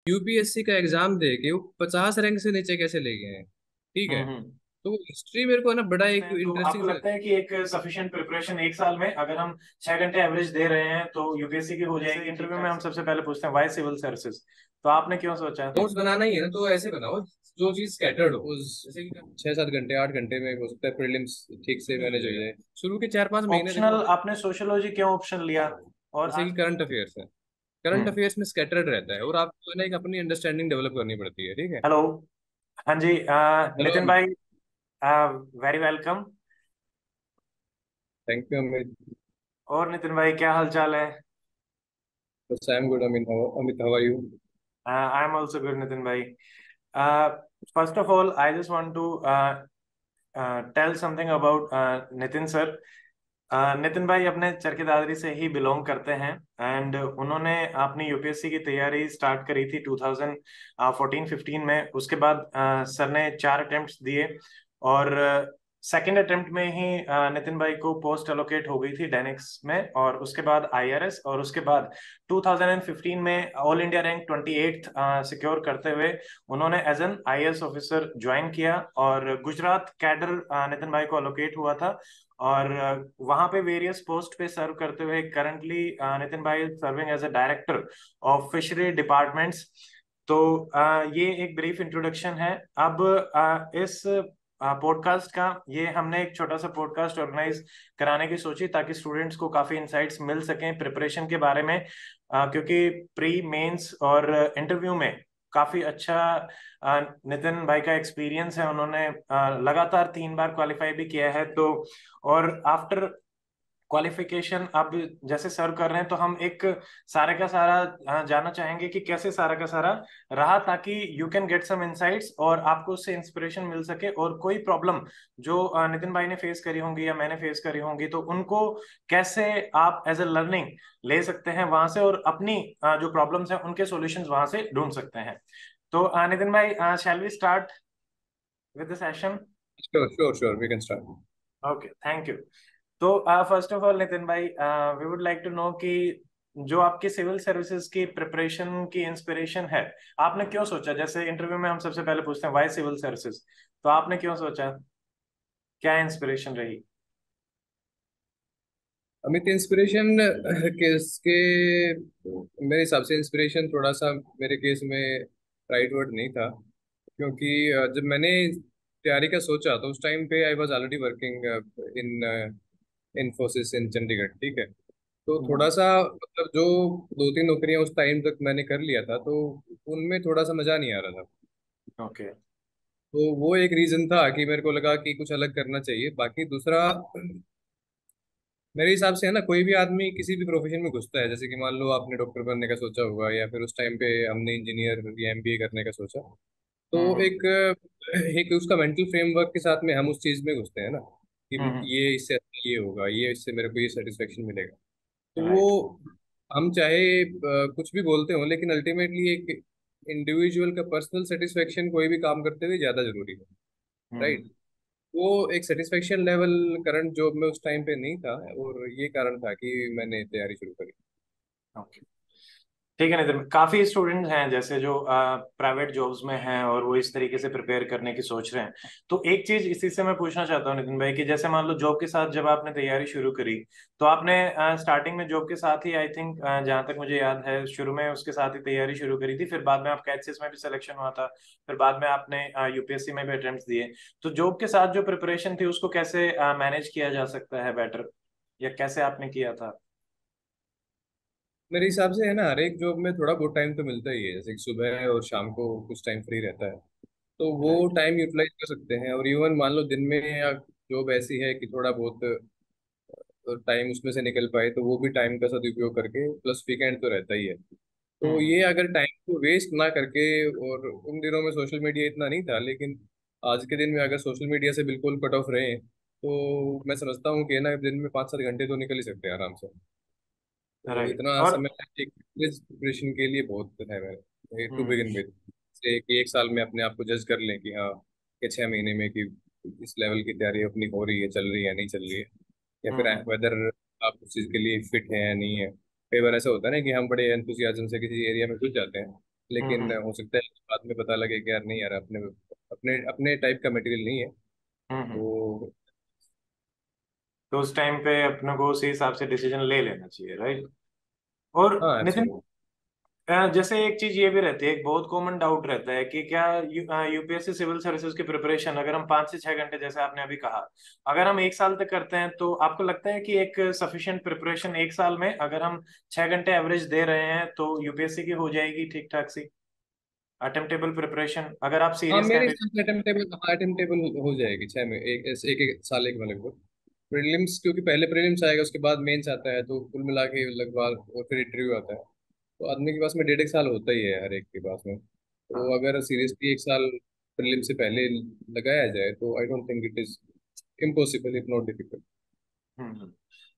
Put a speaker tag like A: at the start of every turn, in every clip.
A: UPSC का exam दे के वो 50 रैंक से नीचे कैसे ले गए हैं। ठीक है।
B: हम्म।
A: तो हिस्ट्री मेरे को है ना बड़ा एक
B: तो
A: इंटरेस्टिंग
B: आपको
A: से
B: लगता है कि एक सफिशिएंट प्रिपरेशन एक साल में अगर हम 6 घंटे एवरेज दे रहे हैं तो यूपीएससी की हो जाएगी? इंटरव्यू में हम सबसे पहले पूछते हैं वाई सिविल सर्विसेज, तो आपने क्यों सोचा?
A: नोट्स बनाना ही है ना, तो ऐसे बनाओ जो चीज स्कैटर्ड हो उस, जैसे कि 6-7 घंटे 8 घंटे में हो सकता है प्रीलिम्स ठीक से मैनेज हो जाए। शुरू के 4-5 महीने
B: ऑप्शनल
A: देखो।
B: आपने सोशोलॉजी क्यों ऑप्शन लिया? और
A: जैसे कि करंट अफेयर्स है, करंट
B: हम्म।
A: अफेयर्स में स्कैटर्ड रहता है और आपको है ना एक अपनी अंडरस्टैंडिंग डेवलप करनी पड़ती है। ठीक है।
B: हेलो। हाँ जी,
A: हेलो
B: नितिन
A: अमित।
B: भाई, very welcome.
A: Thank you Amit.
B: और नितिन भाई क्या हाल चाल है?
A: बस I am good Amit, Amit how are you?
B: I am also good Nitin भाई। First of all I just want to tell something about Nitin sir. Nitin भाई अपने चरखी दादरी से ही बिलोंग करते हैं एंड उन्होंने अपनी यूपीएससी की तैयारी स्टार्ट करी थी 2014-15 में। उसके बाद सर ने 4 अटेम्प्ट्स दिए और सेकेंड अटेम्प्ट में ही नितिन भाई को पोस्ट एलोकेट हो गई थी डेनिक्स में, और उसके बाद आईआरएस, और उसके बाद 2015 में ऑल इंडिया रैंक 28 सिक्योर करते हुए उन्होंने as an IAS officer join किया। और गुजरात कैडर नितिन भाई को एलोकेट हुआ था और वहां पे वेरियस पोस्ट पे सर्व करते हुए currently Nitin bhai serving as a director of fishery departments. तो ये एक ब्रीफ इंट्रोडक्शन है। अब इस पॉडकास्ट का, ये हमने एक छोटा सा पॉडकास्ट ऑर्गेनाइज कराने की सोची ताकि स्टूडेंट्स को काफी इंसाइट्स मिल सकें प्रिपरेशन के बारे में, क्योंकि प्री मेंस और इंटरव्यू में काफी अच्छा नितिन भाई का एक्सपीरियंस है। उन्होंने लगातार 3 बार क्वालिफाई भी किया है। तो और आफ्टर क्वालिफिकेशन अब जैसे सर्व कर रहे हैं, तो हम एक सारे का सारा जानना चाहेंगे कि कैसे सारा का सारा रहा, ताकि you can get some insights और आपको उससे इंस्पिरेशन मिल सके। और कोई प्रॉब्लम जो नितिन भाई ने फेस करी होंगी या मैंने फेस करी होंगी, तो उनको कैसे आप एज ए लर्निंग ले सकते हैं वहां से, और अपनी जो प्रॉब्लम्स हैं उनके सॉल्यूशंस वहां से ढूंढ सकते हैं। तो Nitin bhai, shall we start with the session?
A: Sure sure sure, we can start.
B: Okay, thank you. तो first of all Nitin bhai, we would like to know कि जो आपकी सिविल सर्विसेज की प्रिपरेशन की इंस्पिरेशन है, आपने क्यों सोचा? जैसे इंटरव्यू में हम सबसे पहले पूछते हैं वाई सिविल सर्विसेज, तो आपने क्यों सोचा? क्या इंस्पिरेशन रही?
A: अमित, इंस्पिरेशन किसके? मेरे हिसाब से इंस्पिरेशन थोड़ा सा मेरे केस में राइट वर्ड नहीं था, क्योंकि जब मैंने तैयारी का सोचा तो उस टाइम पे I was already working in Infosys in Chandigarh. ठीक है। तो थोड़ा
B: हम्म।
A: सा मतलब जो 2-3 नौकरियां उस टाइम तक मैंने कर लिया था, तो उनमें थोड़ा सा मजा नहीं आ रहा था।
B: ओके।
A: तो वो एक रीजन था कि मेरे को लगा कि कुछ अलग करना चाहिए। बाकी दूसरा, मेरे हिसाब से है ना, कोई भी आदमी किसी भी प्रोफेशन में घुसता है, जैसे कि मान लो आपने डॉक्टर बनने का सोचा होगा या फिर उस टाइम पे हमने इंजीनियर या एमबीए करने का सोचा, तो
B: हम्म।
A: एक एक उसका मेंटल फ्रेमवर्क के साथ में हम उस चीज में घुसते हैं ना, कि
B: हम्म।
A: ये इससे अच्छा ये होगा, ये इससे मेरे को ये सेटिस्फेक्शन मिलेगा। तो वो
B: राइट।
A: हम चाहे कुछ भी बोलते हो, लेकिन अल्टीमेटली एक इंडिविजुअल का पर्सनल सेटिस्फेक्शन कोई भी काम करते हुए ज्यादा जरूरी है। राइट।
B: हम्म।
A: वो एक सेटिस्फेक्शन लेवल करंट जॉब में उस टाइम पे नहीं था, और ये कारण था कि मैंने तैयारी शुरू करी।
B: ओके, ठीक है नितिन। काफी स्टूडेंट्स हैं जैसे जो प्राइवेट जॉब्स में हैं और वो इस तरीके से प्रिपेयर करने की सोच रहे हैं। तो एक चीज इसी से मैं पूछना चाहता हूँ नितिन भाई कि जैसे मान लो जॉब के साथ जब आपने तैयारी शुरू करी, तो आपने स्टार्टिंग में जॉब के साथ ही आई थिंक, जहां तक मुझे याद है, शुरू में उसके साथ ही तैयारी शुरू करी थी, फिर बाद में आपका एचसीएस में भी सिलेक्शन हुआ था, फिर बाद में आपने यूपीएससी में भी अटेम्प्ट दिए। तो जॉब के साथ जो प्रिपरेशन थी उसको कैसे मैनेज किया जा सकता है बेटर, या कैसे आपने किया था?
A: मेरे हिसाब से है ना, हर एक जॉब में थोड़ा बहुत टाइम तो मिलता ही है, जैसे कि सुबह और शाम को कुछ टाइम फ्री रहता है, तो वो
B: राइट।
A: टाइम यूटिलाइज कर सकते हैं। और इवन मान लो दिन में या जॉब ऐसी है कि थोड़ा बहुत टाइम उसमें से निकल पाए, तो वो भी टाइम का सदुपयोग करके, प्लस वीकेंड तो रहता ही है। तो
B: हम्म।
A: ये अगर टाइम को वेस्ट ना करके, और उन दिनों में सोशल मीडिया इतना नहीं था, लेकिन आज के दिन में अगर सोशल मीडिया से बिल्कुल कट ऑफ रहे, तो मैं समझता हूँ कि ना दिन में 5-7 घंटे तो निकल ही सकते हैं आराम से। तो
B: राइट।
A: इतना
B: और
A: समय एक प्रिपरेशन के लिए बहुत है मेरे टू
B: हम्म।
A: बिगिन विद, से कि एक साल में अपने आप को जज कर लें कि हाँ, कि 6 महीने में कि इस लेवल की तैयारी अपनी हो रही है, चल रही है, नहीं चल रही है, या फिर
B: हम्म।
A: वेदर आप उस चीज़ के लिए फिट है या नहीं है। कई बार ऐसा होता है ना कि हम बड़े एंथुसियाज्म से किसी एरिया में घुस जाते हैं, लेकिन
B: हम्म
A: हो सकता है कि बाद में पता लगे कि यार नहीं यार, अपने अपने अपने टाइप का मटेरियल नहीं है।
B: हम्म।
A: तो
B: तो उस टाइम पे अपने को उसी हिसाब से डिसीजन ले लेना चाहिए, राइट। और
A: हाँ,
B: नितिन,
A: एब्सोल्युटली।
B: जैसे एक चीज ये भी रहती है, एक बहुत कॉमन डाउट रहता है कि क्या यूपीएससी सिविल सर्विसेज की प्रिपरेशन अगर हम 5 से 6 घंटे, जैसे आपने अभी कहा, अगर हम 1 साल तक करते हैं, तो आपको लगता है कि एक सफिशिएंट प्रिपरेशन 1 साल में अगर हम 6 घंटे एवरेज दे रहे हैं तो यूपीएससी की हो जाएगी ठीक ठाक सी अटेम्प्टेबल प्रिपरेशन, अगर आप
A: हाँ,
B: सीरियस
A: मेरे
B: कैंडिडेट?
A: हिसाब से अटेम्प्टेबल हो जाएगी 6 में, एक एक साल एक में लगभग। प्रीलिम्स, क्योंकि पहले प्रीलिम्स आएगा, उसके बाद मेंस आता है, तो कुल मिला के लगभग, और फिर इंटरव्यू आता है। तो आदमी के पास में 1.5 साल होता ही है हर एक के पास में।
B: हाँ।
A: तो अगर सीरियसली 1 साल प्रीलिम से पहले लगाया जाए तो I don't think it is impossible, if not difficult.
B: Hmm.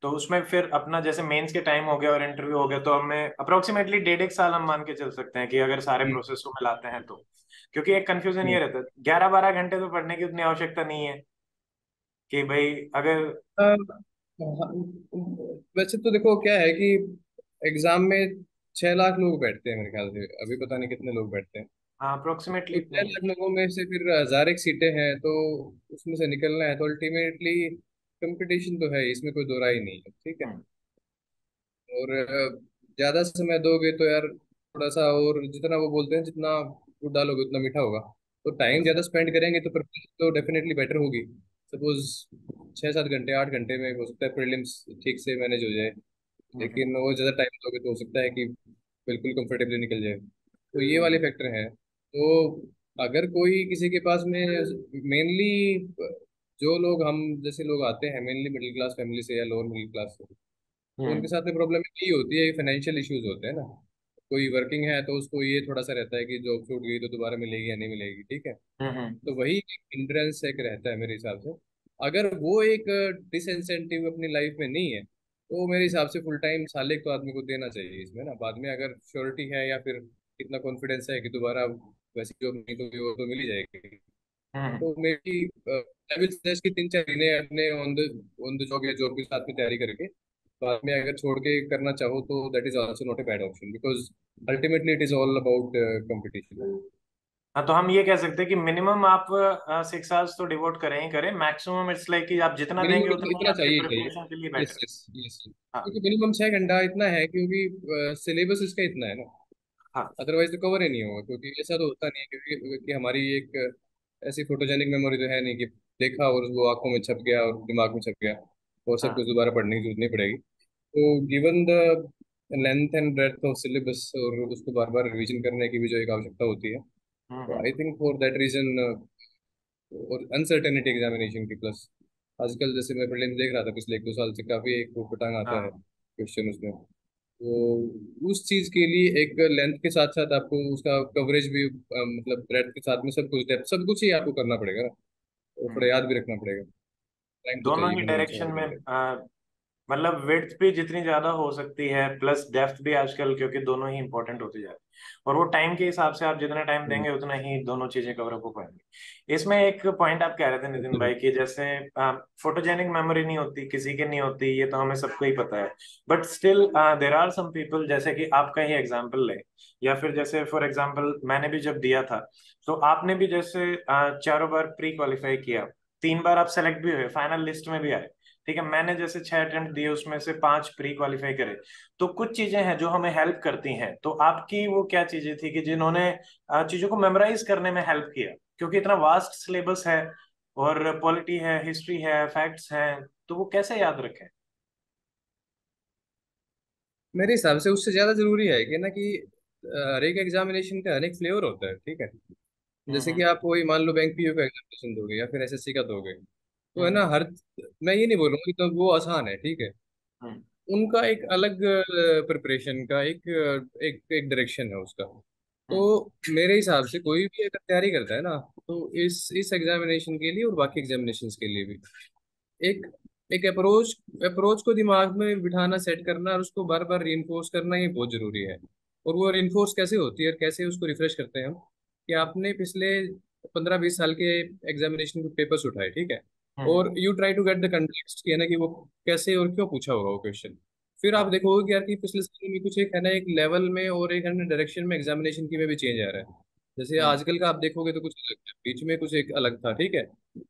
B: तो उसमें फिर अपना जैसे मेंस के टाइम हो गया और इंटरव्यू हो गया, तो हमें अप्रोक्सीमेटली 1.5 1 साल हम मान के चल सकते हैं कि अगर सारे
A: हम्म।
B: प्रोसेस को मिलाते हैं तो। क्योंकि एक कंफ्यूजन ये
A: हम्म।
B: रहता है, 11 12 घंटे तो पढ़ने की उतनी आवश्यकता नहीं है कि भाई अगर।
A: हाँ, वैसे तो देखो क्या है कि एग्जाम में 6 लाख लोग बैठते हैं मेरे ख्याल से, अभी पता नहीं कितने लोग बैठते हैं।
B: हाँ, अप्रोक्सीमेटली
A: तो
B: इतने
A: छह
B: ही है।
A: लाख लोगों में से फिर 1,000 एक सीटें हैं, तो उसमें से निकलना है, तो अल्टीमेटली कंपटीशन तो है, इसमें कोई दो राय नहीं है, ठीक है।
B: हम्म
A: और ज्यादा समय दोगे तो यार थोड़ा सा, और जितना वो बोलते हैं, जितना दूध डालोगे उतना मीठा होगा। तो टाइम ज्यादा स्पेंड करेंगे तो प्रिपरेशन तो डेफिनेटली बेटर होगी। सपोज 6 7 घंटे 8 घंटे में हो सकता है प्रीलिम्स ठीक से मैनेज हो जाए,
B: हम्म
A: लेकिन वो ज्यादा टाइम दोगे तो हो सकता है कि बिल्कुल कंफर्टेबली निकल जाए। तो ये वाले
B: हम्म
A: फैक्टर हैं। तो अगर कोई किसी के पास में, मेनली जो लोग, हम जैसे लोग आते हैं मेनली मिडिल क्लास फैमिली से या लोअर मिडिल क्लास से, तो उनके
B: हम्म
A: साथ में प्रॉब्लम यही होती है, फाइनेंशियल इश्यूज होते हैं ना। कोई वर्किंग है तो उसको ये थोड़ा सा रहता है कि जॉब छूट गई तो दोबारा मिलेगी या नहीं मिलेगी, ठीक है।
B: हम्म
A: तो वही एक हिंड्रेंस एक रहता है मेरे हिसाब से। अगर वो एक डिसइंसेंटिव अपनी लाइफ में नहीं है, तो मेरे हिसाब से फुल टाइम साले को आदमी को देना चाहिए इसमें ना, बाद में अगर श्योरिटी है या फिर इतना कॉन्फिडेंस है कि दोबारा वैसी जॉब नहीं तो वो तो मिल ही जाएगी।
B: हम्म
A: तो मेरी आई विल सजेस्ट कि 3 4 महीने अपने ऑन द जॉब या जॉब के साथ में तैयारी करके बाद में अगर छोड़ के करना चाहो तो that is also not a bad option, because ultimately it is all about competition.
B: हाँ, तो हम ये कह सकते हैं कि मिनिमम आप 6 आवर्स तो डिवोट करें ही करें, मैक्सिमम इट्स लाइक कि आप जितना देंगे
A: मिनिमम
B: उतना ही
A: इतना
B: आपके
A: चाहिए चाहिए।
B: प्रिपरेशन के लिए बेटर
A: यस
B: है।
A: Yes yes.
B: हाँ
A: क्योंकि मिनिमम 6 घंटा इतना है, क्योंकि सिलेबस इसका इतना है ना।
B: हाँ
A: अदरवाइज तो कवर ही नहीं होगा, क्योंकि ऐसा तो होता नहीं है, क्योंकि हमारी एक ऐसी फोटोजेनिक मेमोरी तो है नहीं कि देखा और वो आंखों में छप गया और दिमाग में छप गया और सब
B: हाँ।
A: कुछ दोबारा पढ़ने की जरूरत नहीं पड़ेगी। तो given the length and breadth of syllabus और उसको बार बार रिवीजन करने की भी जो एक आवश्यकता होती है, तो
B: hmm.
A: I think for that reason, और अनसर्टेनिटी एग्जामिनेशन की प्लस, आजकल जैसे मैं प्रीलिम्स देख रहा था पिछले 1 2 साल से, काफी एक वो पटांग आता है
B: हाँ।
A: क्वेश्चन उसमें। तो उस चीज के लिए एक लेंथ के साथ साथ आपको उसका कवरेज भी, मतलब ब्रेथ के साथ में सब कुछ, डेप्थ सब कुछ ही आपको करना पड़ेगा ना, और थोड़ा
B: हम्म।
A: याद भी रखना पड़ेगा। टाइम तो
B: दोनों
A: चाहिए
B: ही
A: मिनिमम छः
B: डायरेक्शन
A: आठ
B: में
A: घंटे
B: मतलब विड्थ भी जितनी ज्यादा हो सकती है प्लस डेप्थ भी आजकल, क्योंकि दोनों ही इंपॉर्टेंट होती जा रही है, और वो टाइम के हिसाब से आप जितना टाइम
A: हम्म,
B: देंगे उतना ही दोनों चीजें कवर अप हो पाएंगी। इसमें एक पॉइंट आप कह रहे थे नितिन भाई
A: absolutely।
B: कि जैसे फोटोजेनिक मेमोरी नहीं होती किसी की, नहीं होती, ये तो हमें सबको ही पता है। But still there are some people, जैसे कि आपका ही एग्जाम्पल ले, या फिर जैसे फॉर एग्जाम्पल मैंने भी जब दिया था, तो आपने भी जैसे 4 बार प्री क्वालिफाई किया, 3 बार आप सेलेक्ट भी हुए, फाइनल लिस्ट में भी आए, ठीक है। मैंने जैसे 6 अटेम्प्ट दिए, उसमें से 5 प्री क्वालिफाई करे। तो कुछ चीजें हैं जो हमें हेल्प करती हैं, तो आपकी वो क्या चीजें थी कि जिन्होंने चीजों को मेमोराइज करने में हेल्प किया, क्योंकि इतना वास्ट सिलेबस है, और पॉलिटी है, हिस्ट्री है, फैक्ट्स हैं, तो वो कैसे याद रखें?
A: मेरे हिसाब से उससे ज्यादा जरूरी है कि ना कि हर एक एग्जामिनेशन का हर एक फ्लेवर होता है, ठीक है। जैसे कि
B: हम्म
A: आप वही मान लो बैंक पीओ का एग्जामिनेशन दोगे या फिर एसएससी का दोगे, तो है
B: हम्म
A: ना, हर, मैं ये नहीं बोलूंगा कि तो वो आसान है, ठीक है।
B: हम्म
A: उनका एक अलग प्रिपरेशन का एक एक एक डायरेक्शन है उसका। तो
B: हम्म
A: मेरे हिसाब से कोई भी अगर तैयारी करता है ना, तो इस एग्जामिनेशन के लिए और बाकी एग्जामिनेशंस के लिए भी एक एक अप्रोच को दिमाग में बिठाना, सेट करना और उसको बार बार रीइंफोर्स करना, ये बहुत जरूरी है। और वो रीइंफोर्स कैसे होती है और कैसे उसको रिफ्रेश करते हैं हम, कि आपने पिछले 15 20 साल के एग्जामिनेशन के पेपर्स उठाए, ठीक है।
B: हम्म
A: और you try to get the context कि है ना कि वो कैसे और क्यों पूछा होगा वो क्वेश्चन। फिर आप
B: हाँ।
A: देखोगे कि यार कि पिछले साल में कुछ एक है ना, एक लेवल में और एक है ना डायरेक्शन में एग्जामिनेशन की में भी चेंज आ रहा है। जैसे
B: हम्म।
A: आजकल का आप देखोगे तो कुछ अलग था, बीच में कुछ एक अलग था, ठीक है।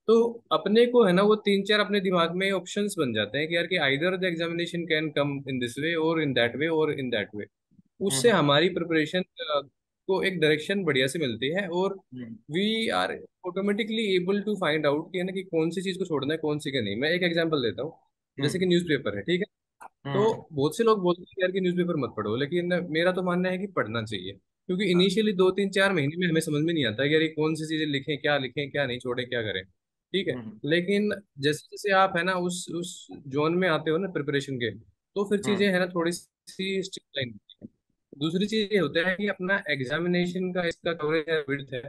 A: तो अपने को है ना वो तीन चार अपने दिमाग में ऑप्शंस बन जाते हैं कि यार कि either the examination can come in this way और इन दैट वे और इन दैट वे। उससे
B: हम्म।
A: हमारी प्रिपरेशन को एक डायरेक्शन बढ़िया से मिलती है, और
B: hmm.
A: We are automatically able to find out कि है ना कि कौन सी चीज को छोड़ना है कौन सी का नहीं। मैं एक एग्जांपल देता हूँ। जैसे कि
B: हम्म।
A: न्यूज़पेपर है, ठीक है। तो
B: हम्म।
A: बहुत से लोग बोलते हैं यार कि न्यूज़पेपर मत पढ़ो, लेकिन मेरा तो मानना है कि पढ़ना चाहिए, क्योंकि इनिशियली 2 3 4 महीने में हमें समझ में नहीं आता कि यार ये कौन सी चीजें लिखें क्या नहीं, छोड़ें क्या करें, ठीक है।
B: हम्म।
A: लेकिन जैसे जैसे आप है ना उस जोन में आते हो ना प्रिपरेशन के, तो फिर
B: हम्म।
A: चीजें है ना थोड़ी सी स्ट्रीमलाइन। दूसरी चीज ये होता है कि अपना एग्जामिनेशन का इसका कवरेज है, विड्थ है,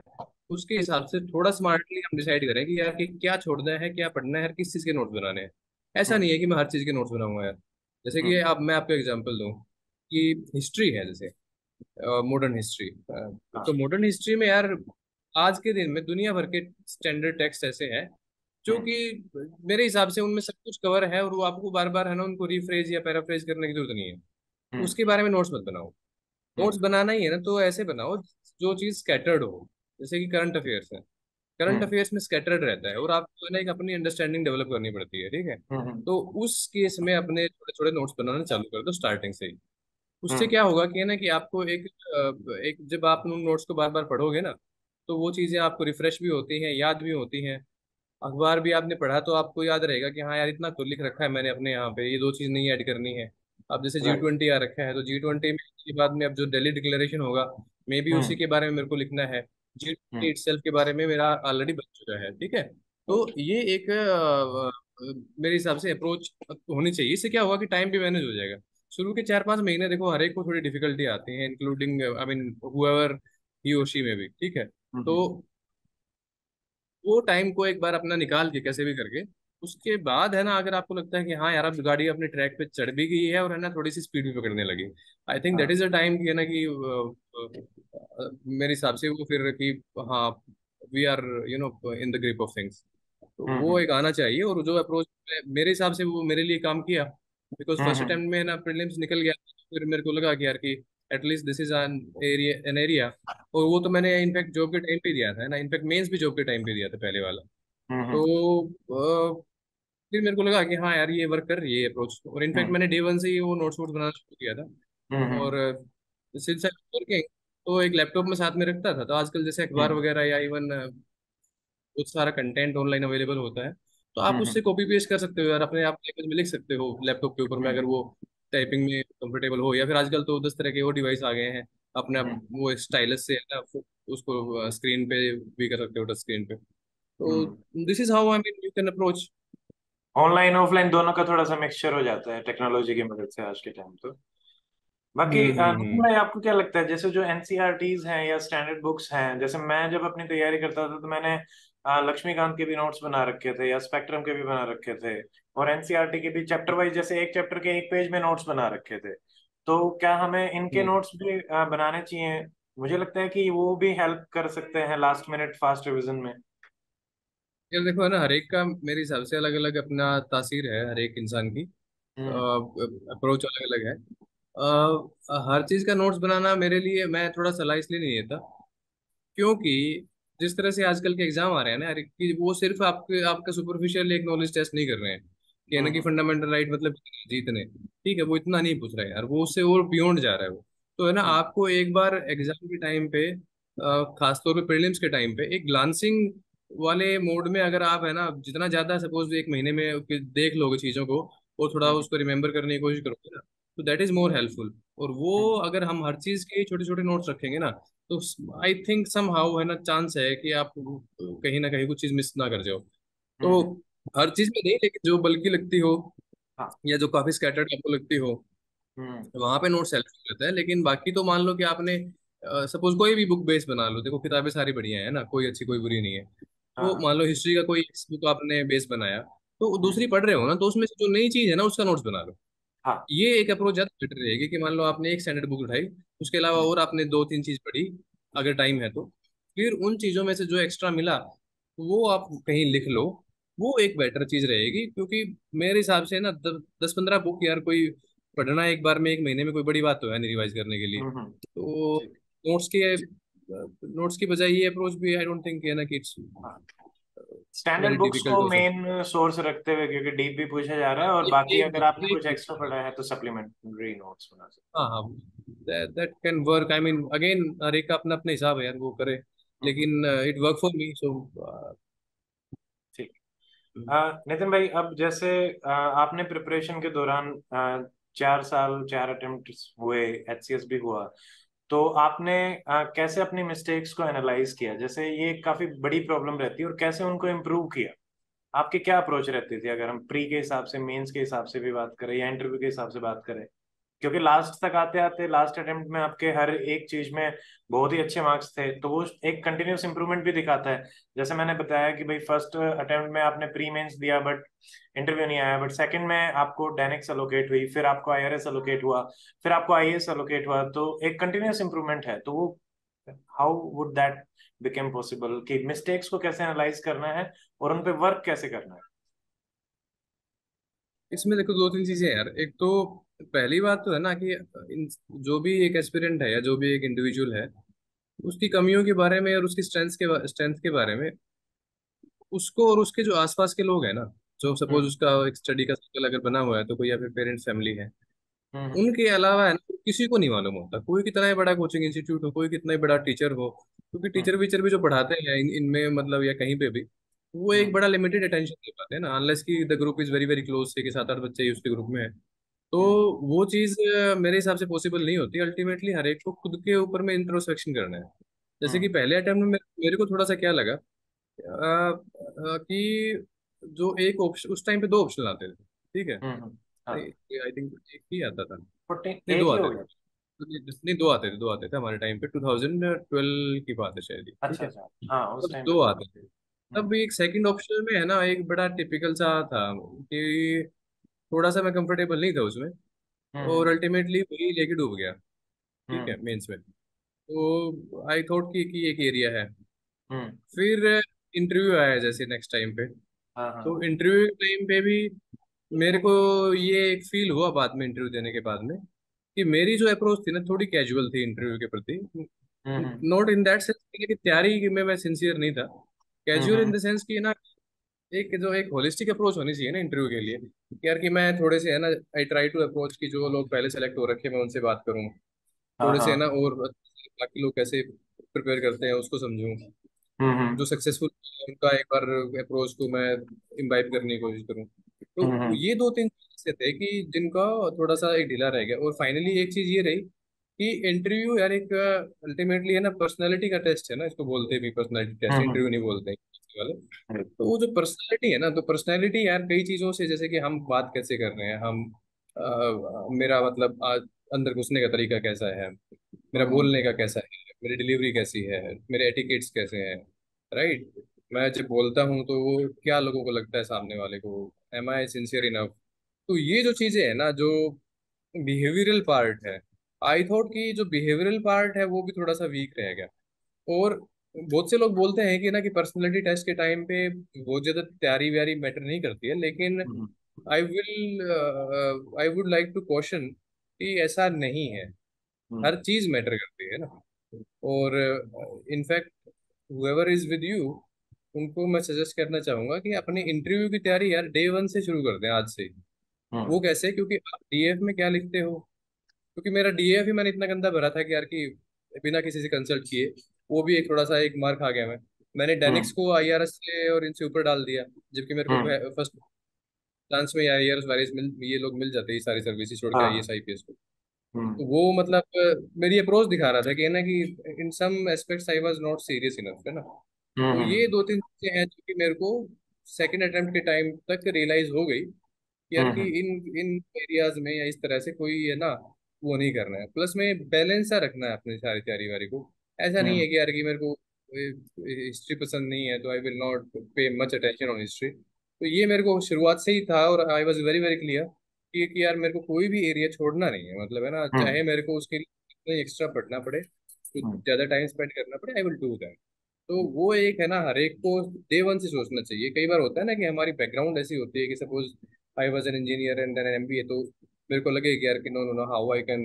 A: उसके हिसाब से थोड़ा स्मार्टली हम डिसाइड करें कि यार कि क्या छोड़ना है क्या पढ़ना है, किस चीज के नोट्स बनाने हैं। ऐसा
B: हम्म।
A: नहीं है कि मैं हर चीज के नोट्स बनाऊंगा यार। जैसे कि
B: हम्म।
A: अब मैं आपको एग्जांपल दूं कि हिस्ट्री है, जैसे मॉडर्न हिस्ट्री। तो
B: हाँ।
A: मॉडर्न हिस्ट्री में यार आज के दिन में दुनिया भर के स्टैंडर्ड टेक्स्ट ऐसे हैं जो
B: हम्म।
A: कि मेरे हिसाब से उनमें सब कुछ कवर है, और वो आपको बार बार है ना उनको रिफ्रेज या पैराफ्रेज करने की जरूरत नहीं है।
B: हम्म।
A: उसके बारे में नोट्स मत बनाओ।
B: हम्म।
A: नोट्स बनाना ही है ना तो ऐसे बनाओ जो चीज स्कैटर्ड हो। जैसे कि करंट अफेयर्स है, करंट
B: हम्म।
A: अफेयर्स में स्कैटर्ड रहता है, और आपको है ना एक अपनी अंडरस्टैंडिंग डेवलप करनी पड़ती है, ठीक है।
B: हम्म।
A: तो उस केस में अपने छोटे छोटे नोट्स बनाना चालू कर दो स्टार्टिंग से ही। उससे
B: हम्म।
A: क्या होगा कि है ना कि आपको एक जब आप उन नोट्स को बार बार पढ़ोगे ना, तो वो चीजें आपको रिफ्रेश भी होती हैं, याद भी होती हैं। अखबार भी आपने पढ़ा तो आपको याद रहेगा कि हाँ यार इतना तो लिख रखा है मैंने अपने यहाँ पे, ये दो चीज नहीं ऐड करनी है। अब जैसे जी
B: राइट।
A: ट्वेंटी आ रखा है, तो G20 में के बाद में अब जो दिल्ली डिक्लेरेशन होगा, मे भी उसी
B: हम्म।
A: के बारे में मेरे को लिखना है। G20
B: हम्म।
A: इटसेल्फ के बारे में मेरा ऑलरेडी बन चुका है, ठीक है। तो
B: ओके।
A: ये एक मेरे हिसाब से अप्रोच होनी चाहिए। इससे क्या होगा कि टाइम भी मैनेज हो जाएगा। शुरू के 4 5 महीने देखो हर एक को थोड़ी डिफिकल्टी आती है, इंक्लूडिंग आई मीन हुएवर ही और शी में भी, ठीक है। तो
B: हम्म।
A: वो टाइम को एक बार अपना निकाल के कैसे भी करके, उसके बाद है ना अगर आपको लगता है कि हाँ यार अब गाड़ी अपने ट्रैक पे चढ़ भी गई है और है ना थोड़ी सी स्पीड भी पकड़ने लगी, आई थिंक दैट
B: हाँ।
A: इज अ टाइम कि है ना कि मेरे हिसाब से वो फिर कि हाँ we are in the grip of things. तो वो
B: हम्म।
A: एक आना चाहिए, और जो अप्रोच मेरे हिसाब से वो मेरे लिए काम किया, बिकॉज फर्स्ट
B: हम्म।
A: अटेम्प्ट में ना प्रीलिम्स निकल गया, तो फिर मेरे को लगा कि यार कि at least this is an area. और वो तो मैंने इनफैक्ट जॉब के टाइम पे दिया था ना, इनफैक्ट मेंस भी जॉब के टाइम पे दिया था पहले वाला।
B: हम्म।
A: तो फिर मेरे को लगा कि हाँ यार ये वर्क कर रही है अप्रोच, और इनफैक्ट
B: हम्म।
A: मैंने डे 1 से ही वो नोट्स वोट्स बनाना शुरू किया था।
B: हम्म।
A: और सिंस वर्किंग, तो एक लैपटॉप में साथ में रखता था, तो आजकल जैसे अखबार
B: हम्म।
A: वगैरह या इवन बहुत सारा कंटेंट ऑनलाइन अवेलेबल होता है, तो आप
B: हम्म।
A: उससे कॉपी पेस्ट कर सकते हो यार, अपने आप लैंग्वेज में लिख सकते हो लैपटॉप के ऊपर में,
B: हम्म।
A: अगर वो टाइपिंग में कंफर्टेबल हो। या फिर आजकल तो 10 तरह के वो डिवाइस आ गए हैं अपने आप,
B: हम्म।
A: वो स्टाइलस से है ना उसको स्क्रीन पे भी कर सकते हो, टच स्क्रीन पे। तो
B: hmm.
A: This is how I mean you can approach.
B: Online offline दोनों का थोड़ा सा मिक्सचर हो जाता है टेक्नोलॉजी की मदद से आज के टाइम तो। बाकी नितिन
A: हम्म।
B: भाई आपको क्या लगता है जैसे जो एनसीईआरटीज हैं या स्टैंडर्ड बुक्स हैं, जैसे मैं जब अपनी तैयारी करता था तो मैंने लक्ष्मीकांत के भी नोट्स बना रखे थे या स्पेक्ट्रम के भी बना रखे थे, और एनसीईआरटी के भी चैप्टर वाइज जैसे एक चैप्टर के एक पेज में नोट्स बना रखे थे। तो क्या हमें इनके
A: हम्म।
B: नोट्स भी बनाने चाहिए? मुझे लगता है कि वो भी हेल्प कर सकते हैं लास्ट मिनट फास्ट रिवीजन में।
A: यार देखो है ना, हर एक का मेरे हिसाब से अलग अलग अपना तासीर है, हर एक इंसान की
B: हम्म।
A: अप्रोच अलग अलग है। हर चीज का नोट्स बनाना मेरे लिए, मैं थोड़ा सलाह इसलिए नहीं देता, क्योंकि जिस तरह से आजकल के एग्जाम आ रहे हैं ना यार, कि वो सिर्फ आपके आपका सुपरफिशियल एक नॉलेज टेस्ट नहीं कर रहे हैं कि है ना कि
B: हम्म।
A: फंडामेंटल राइट मतलब जीतने, ठीक है, वो इतना नहीं पूछ रहे हैं यार, वो उससे और बियॉन्ड जा रहा है वो। तो है ना
B: हम्म।
A: आपको एक बार एग्जाम के टाइम पे खासतौर पे प्रीलिम्स के टाइम पे एक ग्लांसिंग वाले मोड में अगर आप है ना जितना ज्यादा सपोज 1 महीने में देख लोगे चीजों को, और थोड़ा
B: हम्म।
A: उसको रिमेम्बर करने की कोशिश करोगे ना, तो दैट इज मोर हेल्पफुल। और वो
B: हम्म।
A: अगर हम हर चीज के छोटे छोटे नोट्स रखेंगे ना, तो आई थिंक सम हाउ है ना चांस है कि आप कहीं ना कहीं कुछ चीज मिस ना कर जाओ। तो
B: हम्म।
A: हर चीज में नहीं, लेकिन जो बल्कि लगती हो
B: हाँ।
A: या जो काफी स्कैटर्ड आपको लगती हो,
B: हम्म।
A: वहां पे नोट्स हेल्पफुल रहता है। लेकिन बाकी तो मान लो कि आपने सपोज कोई भी बुक बेस बना लो, देखो किताबें सारी बढ़िया है ना, कोई अच्छी कोई बुरी नहीं है। तो
B: हाँ।
A: मान लो हिस्ट्री का कोई बुक आपने बेस बनाया, तो
B: हम्म।
A: दूसरी पढ़ रहे हो ना, तो उसमें से जो नई चीज है ना उसका नोट्स बना लो।
B: हाँ।
A: ये एक अप्रोच ज्यादा बेटर रहेगी कि मान लो आपने एक स्टैंडर्ड बुक उठाई, उसके अलावा
B: हम्म।
A: और आपने 2 3 चीज पढ़ी, अगर टाइम है तो फिर उन चीजों में से जो एक्स्ट्रा मिला वो आप कहीं लिख लो। वो एक बेटर चीज रहेगी, क्योंकि मेरे हिसाब से ना 10 15 बुक यार कोई पढ़ना एक बार में, एक महीने में कोई बड़ी बात तो है नहीं रिवाइज करने के लिए। तो
B: ठीक।
A: नोट्स के नोट्स की बजाय ये अप्रोच भी आई डोंट थिंक है ना कि इट्स
B: हाँ, स्टैंडर्ड
A: वेरी
B: बुक्स
A: डिफिकल्ट
B: को
A: हो सकता।
B: मेन सोर्स रखते हुए, क्योंकि डीप भी पूछा जा रहा है, और बाकी अगर आपने
A: ये
B: कुछ एक्स्ट्रा पढ़ा है तो सप्लीमेंट्री नोट्स बना सकते
A: हाँ हाँ, that can work. I mean again हर एक का अपना अपना हिसाब है यार, वो करे।
B: हैं।
A: लेकिन इट वर्क फॉर मी सो।
B: ठीक। नितिन भाई, अब जैसे आपने प्रिपरेशन के दौरान 4 साल 4 अटेम्प्ट हुए, एचसीएस भी हुआ, तो आपने कैसे अपनी मिस्टेक्स को एनालाइज किया? जैसे ये काफी बड़ी प्रॉब्लम रहती है, और कैसे उनको इम्प्रूव किया? आपकी क्या अप्रोच रहती थी, अगर हम प्री के हिसाब से, मेंस के हिसाब से भी बात करें या इंटरव्यू के हिसाब से बात करें? क्योंकि लास्ट तक आते आते, लास्ट अटेम्प्ट में आपके हर एक चीज में बहुत ही अच्छे मार्क्स थे, तो वो एक कंटिन्यूस इंप्रूवमेंट भी दिखाता है। जैसे मैंने बताया कि भाई फर्स्ट अटेम्प्ट में आपने प्री मेंस दिया बट इंटरव्यू नहीं आया, बट सेकंड में आपको डेनिक्स एलोकेट हुई, फिर आपको आईआरएस एलोकेट हुआ, फिर आपको आईएएस एलोकेट हुआ, तो एक कंटिन्यूस इंप्रूवमेंट है। तो वो how would that become possible, कि मिस्टेक्स को कैसे एनालाइज करना है और उन पे वर्क कैसे करना है?
A: इसमें देखो दो तीन चीजें हैं यार। एक तो पहली बात तो है ना कि जो भी एक एस्पिरेंट है या जो भी एक इंडिविजुअल है, उसकी कमियों के बारे में और उसकी स्ट्रेंथ के बारे में उसको और उसके जो आसपास के लोग हैं ना, जो सपोज
B: हम्म।
A: उसका एक स्टडी का सर्कल अगर बना हुआ है तो कोई या फिर पेरेंट्स फैमिली है,
B: हम्म।
A: उनके अलावा है ना किसी को नहीं मालूम होता। कोई कितना ही बड़ा कोचिंग इंस्टीट्यूट हो, कोई कितना ही बड़ा टीचर हो, क्योंकि टीचर
B: हम्म।
A: वीचर भी जो पढ़ाते हैं इनमें मतलब या कहीं पे भी, वो एक
B: हम्म।
A: बड़ा लिमिटेड अटेंशन दे पाते हैं ना, अनलेस की the group is very very close से कि 7 8 बच्चे ही उसके ग्रुप में है। तो
B: हम्म।
A: वो चीज मेरे हिसाब से पॉसिबल नहीं होती। अल्टीमेटली हर एक को खुद के ऊपर में इंट्रोस्पेक्शन करना है। जैसे कि
B: हम्म।
A: पहले अटेम्प्ट में मेरे को थोड़ा सा क्या लगा कि जो एक ऑप्शन उस टाइम पे दो ऑप्शन आते थे, ठीक है।
B: हाँ।
A: आई थिंक एक ही आता था,
B: 14
A: नहीं
B: एक
A: दो
B: ही हो
A: आते थे।
B: गया।
A: नहीं दो आते थे हमारे टाइम पे, 2012 की बात है शायद ये, ठीक
B: अच्छा
A: है।
B: अच्छा, हाँ उस
A: तब
B: टाइम पे
A: दो
B: तो।
A: आते थे। तब एक सेकंड ऑप्शन में है ना एक बड़ा टिपिकल सा था कि थोड़ा सा मैं कंफर्टेबल नहीं था उसमें, और
B: हम्म।
A: अल्टीमेटली वही लेके डूब गया, ठीक
B: हम्म।
A: है, मेंस में। तो आई थॉट कि एक एरिया है।
B: हम्म।
A: फिर इंटरव्यू आया जैसे नेक्स्ट टाइम पे।
B: हाँ हाँ।
A: तो इंटरव्यू टाइम पे भी मेरे को ये एक फील हुआ बाद में, इंटरव्यू देने के बाद में, कि मेरी जो अप्रोच थी ना थोड़ी कैजुअल थी इंटरव्यू के प्रति।
B: हम्म।
A: नॉट इन दैट सेंस कि तैयारी में मैं सिंसियर नहीं था, casual in
B: hmm.
A: The sense कि ना एक जो एक होलिस्टिक अप्रोच होनी चाहिए ना इंटरव्यू के लिए, कि यार कि मैं थोड़े से है ना, आई ट्राई टू अप्रोच कि जो लोग पहले सेलेक्ट हो रखे हैं मैं उनसे बात करूं,
B: हाँ
A: थोड़े से है ना,
B: हाँ।
A: और बाकी लोग कैसे प्रिपेयर करते हैं उसको समझूं, जो
B: हम्म।
A: सक्सेसफुल उनका एक बार अप्रोच को मैं इम्बाइब करने की कोशिश करूं। तो
B: हम्म।
A: ये दो तीन चीजें थे कि जिनका थोड़ा सा एक ढीला रह गया। और फाइनली एक चीज ये रही कि इंटरव्यू यार एक अल्टीमेटली है ना पर्सनालिटी का टेस्ट है ना, इसको बोलते भी पर्सनालिटी टेस्ट,
B: हम्म।
A: इंटरव्यू नहीं बोलते हैं वाले। तो वो जो पर्सनालिटी है ना, तो पर्सनालिटी यार कई चीजों से, जैसे कि हम बात कैसे कर रहे हैं, हम मेरा मतलब आज अंदर घुसने का तरीका कैसा है, मेरा
B: हम्म।
A: बोलने का कैसा है, मेरी डिलीवरी कैसी है, मेरे एटिकेट्स कैसे हैं, राइट। मैं जब बोलता हूँ तो वो क्या लोगों को लगता है सामने वाले को, एम आई सिंसियर इनफ। तो ये जो चीजें हैं ना, जो बिहेवियरल पार्ट है, आई थॉट कि जो बिहेवियरल पार्ट है वो भी थोड़ा सा वीक रह गया। और बहुत से लोग बोलते हैं कि ना कि पर्सनालिटी टेस्ट के टाइम पे बहुत ज्यादा तैयारी व्यारी मैटर नहीं करती है, लेकिन
B: hmm.
A: I would like to question कि ऐसा नहीं है।
B: हम्म।
A: हर चीज मैटर करती है ना। और in fact whoever is with you, उनको मैं सजेस्ट करना चाहूंगा कि अपने इंटरव्यू की तैयारी यार डे वन से शुरू कर दें, आज से ही।
B: हम्म।
A: वो कैसे? क्योंकि आप डीएफ में क्या लिखते हो, क्योंकि मेरा डीएफ ही मैंने इतना गंदा भरा था कि यार कि बिना किसी से कंसल्ट किए, वो भी एक थोड़ा सा एक मार्क आ गया। मैंने डेनिक्स
B: हम्म।
A: को आईआरएस से और इनसे ऊपर डाल दिया, जबकि मेरे
B: हम्म।
A: को फर्स्ट चांस में आईआरएस वायरस मिल, ये लोग मिल जाते हैं, ये सारी सर्विसेज छोड़ के
B: हाँ।
A: आईएएस आईपीएस को।
B: हम्म।
A: तो वो मतलब मेरी अप्रोच दिखा रहा था कि ना कि in some aspects I was not serious enough, है ना। तो ये
B: हम्म।
A: दो तीन चीजें हैं जो कि मेरे को सेकंड अटेम्प्ट के टाइम तक रियलाइज हो गई कि यार कि
B: हम्म।
A: इन इन एरियाज में या इस तरह से कोई है ना, वो नहीं करना है। प्लस में बैलेंस सा रखना है अपनी सारी तैयारी वारी को। ऐसा नहीं
B: हम्म।
A: है कि यार कि मेरे को हिस्ट्री पसंद नहीं है तो आई विल नॉट पे मच अटेंशन ऑन हिस्ट्री। तो ये मेरे को शुरुआत से ही था, और I was very very clear कि यार मेरे को कोई भी एरिया छोड़ना नहीं है, मतलब है ना,
B: हम्म।
A: चाहे मेरे को उसके लिए कितना एक्स्ट्रा पढ़ना पड़े, कुछ
B: हम्म।
A: ज्यादा टाइम स्पेंड करना पड़े, आई विल डू दैट। तो वो एक है ना, हर एक को डे वन से सोचना चाहिए। कई बार होता है ना कि हमारी बैकग्राउंड ऐसी होती है कि suppose I was an engineer and then an MBA, तो मेरे को लगे कि यार कि no no no, how I can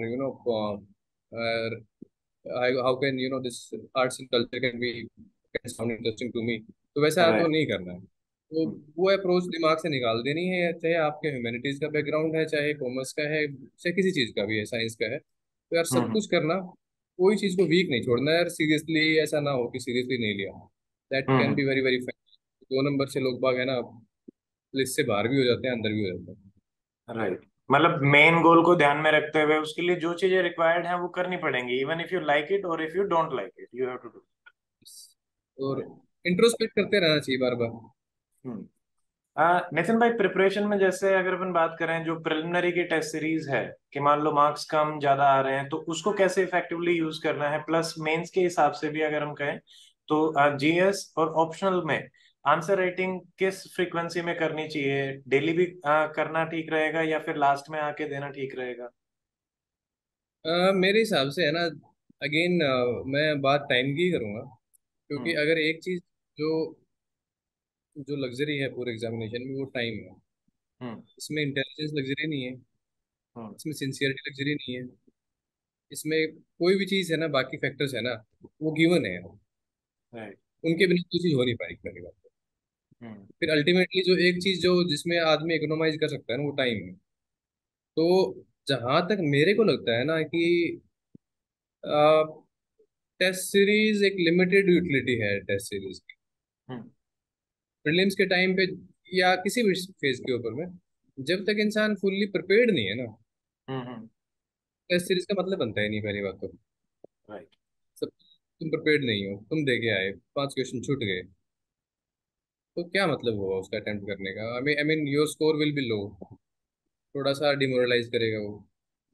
A: how can this arts and culture can be can sound interesting to me, तो वैसा तो
B: राइट।
A: नहीं करना है। तो वो अप्रोच दिमाग से निकाल देनी है, चाहे आपके ह्यूमैनिटीज का बैकग्राउंड है, चाहे कॉमर्स का है, चाहे किसी चीज का भी है, साइंस का है, तो यार सब
B: हम्म
A: कुछ करना, कोई चीज को वीक नहीं छोड़ना यार, सीरियसली ऐसा ना हो कि सीरियसली नहीं लिया, that can
B: hmm
A: be very very. दो नंबर से लोग बाग है ना, लिस्ट से बाहर भी हो जाते हैं, अंदर भी हो जाते हैं।
B: राइट। मतलब मेन गोल को ध्यान में रखते हुए उसके लिए जो चीजें रिक्वायर्ड हैं वो करनी पड़ेंगी, even if you like it और if you don't like it you have to do.
A: और इंट्रोस्पेक्ट करते रहना चाहिए बार बार।
B: हम्म। नितिन भाई, प्रिपरेशन में जैसे अगर अपन बात करें जो प्रिलिमिनरी की टेस्ट सीरीज है, कि मान लो मार्क्स कम ज्यादा आ रहे हैं, तो उसको कैसे इफेक्टिवली यूज करना है, प्लस मेंस के हिसाब से भी अगर हम कहें तो जीएस और ऑप्शनल में आंसर राइटिंग किस फ्रीक्वेंसी में करनी चाहिए, डेली भी करना ठीक रहेगा या फिर लास्ट में आके देना ठीक रहेगा?
A: मेरे हिसाब से है ना, अगेन मैं बात टाइम की ही करूंगा, क्योंकि
B: हम्म
A: अगर एक चीज जो जो लग्जरी है पूरे एग्जामिनेशन में वो टाइम है।
B: हम्म
A: इसमें इंटेलिजेंस लग्जरी नहीं है,
B: हम्म।
A: इसमें सिंसियरिटी लग्जरी नहीं है, इसमें कोई भी चीज है ना, बाकी फैक्टर्स है ना, वो गिवन है,
B: राइट।
A: उनके बिना कोई चीज हो नहीं पाएगी पहली बात तो।
B: हम्म
A: फिर अल्टीमेटली जो एक चीज जो जिसमें आदमी इकोनोमाइज कर सकता है ना, वो टाइम है। तो जहां तक मेरे को लगता है ना कि टेस्ट सीरीज एक लिमिटेड यूटिलिटी है टेस्ट सीरीज की,
B: हम्म
A: प्रीलिम्स के टाइम पे या किसी भी फेज के ऊपर में, जब तक इंसान फुल्ली प्रिपेयर्ड नहीं है ना,
B: हम्म।
A: टेस्ट सीरीज का मतलब बनता ही नहीं पहली बात तो।
B: राइट।
A: सब तुम प्रिपेयर्ड नहीं हो, तुम दे के आए, 5 क्वेश्चन छूट गए, तो क्या मतलब हुआ उसका अटेम्प्ट करने का? I mean your score will be low, थोड़ा सा डिमोरलाइज करेगा वो।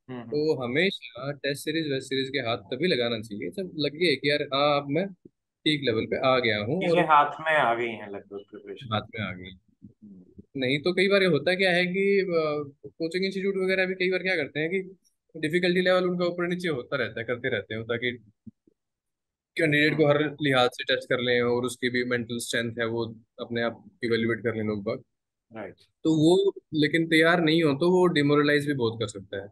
B: हम्म।
A: तो हमेशा टेस्ट सीरीज वेस्ट सीरीज के हाथ तभी लगाना चाहिए जब लगे कि यार हाँ, अब मैं ठीक लेवल पे आ गया हूँ
B: चीजें
A: और
B: हाथ में आ गई हैं लगभग प्रिपरेशन।
A: हाथ में आ गई। नहीं तो कई बार ये होता क्या है कि कोचिंग इंस्टीट्यूट वगैरह भी कई बार क्या करते हैं कि डिफिकल्टी लेवल उनका ऊपर नीचे होता रहता है, करते रहते हैं, ताकि कैंडिडेट को हर लिहाज से टेस्ट कर लें और उसकी भी मेंटल स्ट्रेंथ है वो अपने आप इवेल्युएट कर लें लोग बाग।
B: राइट।
A: तो वो लेकिन तैयार नहीं हो तो वो डिमोरलाइज भी बहुत कर सकता है।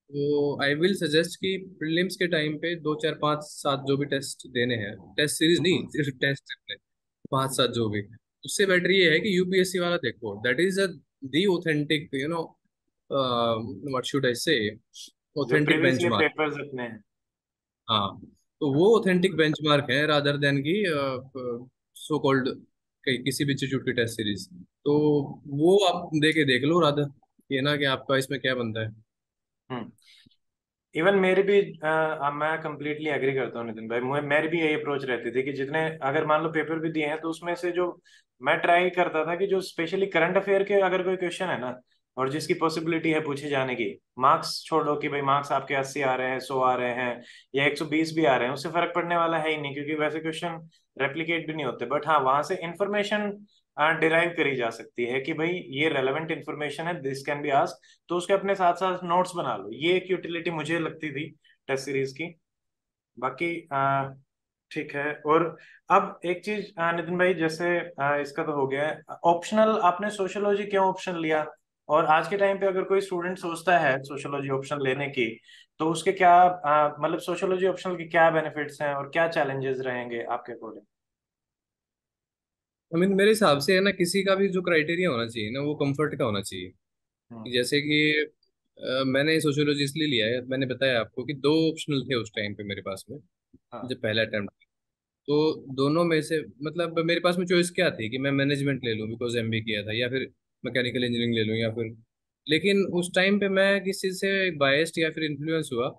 A: तो आई विल सजेस्ट कि प्रीलिम्स के टाइम पे 2 4 5 7 जो भी टेस्ट देने हैं, टेस्ट सीरीज नहीं सिर्फ टेस्ट अपने 5 7 जो भी, उससे बेटर ये है कि यूपीएससी वाला देखो, that is a the authentic what should I से,
B: जो
A: authentic
B: previous year
A: benchmark.
B: Papers अपने हैं।
A: हाँ, तो वो ऑथेंटिक बेंचमार्क है रादर देन की सो कॉल्ड किसी भी इंस्टीट्यूट की टेस्ट सीरीज। तो वो आप दे के देख लो रादर, ये ना कि आपका इसमें क्या बनता है।
B: हम्म। इवन मेरी भी मैं कंप्लीटली एग्री करता हूँ नितिन भाई, मुझे मेरी भी यही अप्रोच रहती थी कि जितने अगर मान लो पेपर भी दिए हैं तो उसमें से जो मैं ट्राई करता था कि जो स्पेशली करंट अफेयर के अगर कोई क्वेश्चन है ना और जिसकी पॉसिबिलिटी है पूछे जाने की, मार्क्स छोड़ो कि भाई मार्क्स आपके 80 आ रहे हैं, 100 आ रहे हैं या 120 भी आ रहे हैं, उससे फर्क पड़ने वाला है ही नहीं क्योंकि वैसे क्वेश्चन रेप्लिकेट भी नहीं होते, बट हाँ वहां से इंफॉर्मेशन डिराइव करी जा सकती है कि भाई ये रेलेवेंट इंफॉर्मेशन है, दिस कैन बी आस्क्ड, तो उसके अपने साथ साथ नोट्स बना लो, ये एक यूटिलिटी मुझे लगती थी टेस्ट सीरीज की। बाकी ठीक है। और अब एक चीज नितिन भाई, जैसे इसका तो हो गया है ऑप्शनल, आपने सोशियोलॉजी क्यों ऑप्शन लिया? और आज के टाइम पे अगर कोई स्टूडेंट सोचता है सोशियोलॉजी ऑप्शन लेने की, तो उसके क्या मतलब सोशियोलॉजी ऑप्शनल के क्या बेनिफिट्स हैं और क्या चैलेंजेस रहेंगे आपके अकॉर्डिंग?
A: आई मीन मेरे हिसाब से है ना, किसी का भी जो क्राइटेरिया होना चाहिए ना, वो कंफर्ट का होना चाहिए।
B: हम्म।
A: जैसे कि मैंने सोशियोलॉजी इसलिए लिया है, मैंने बताया आपको कि 2 ऑप्शनल थे उस टाइम पे मेरे पास में,
B: हाँ।
A: जब पहला अटेम्प्ट। तो दोनों में से मतलब मेरे पास में चॉइस क्या थी कि मैं मैनेजमेंट ले लूँ बिकॉज एमबी किया था, या फिर मैकेनिकल इंजीनियरिंग ले लूँ, या फिर, लेकिन उस टाइम पे मैं किसी से बायस्ड या फिर इन्फ्लुएंस हुआ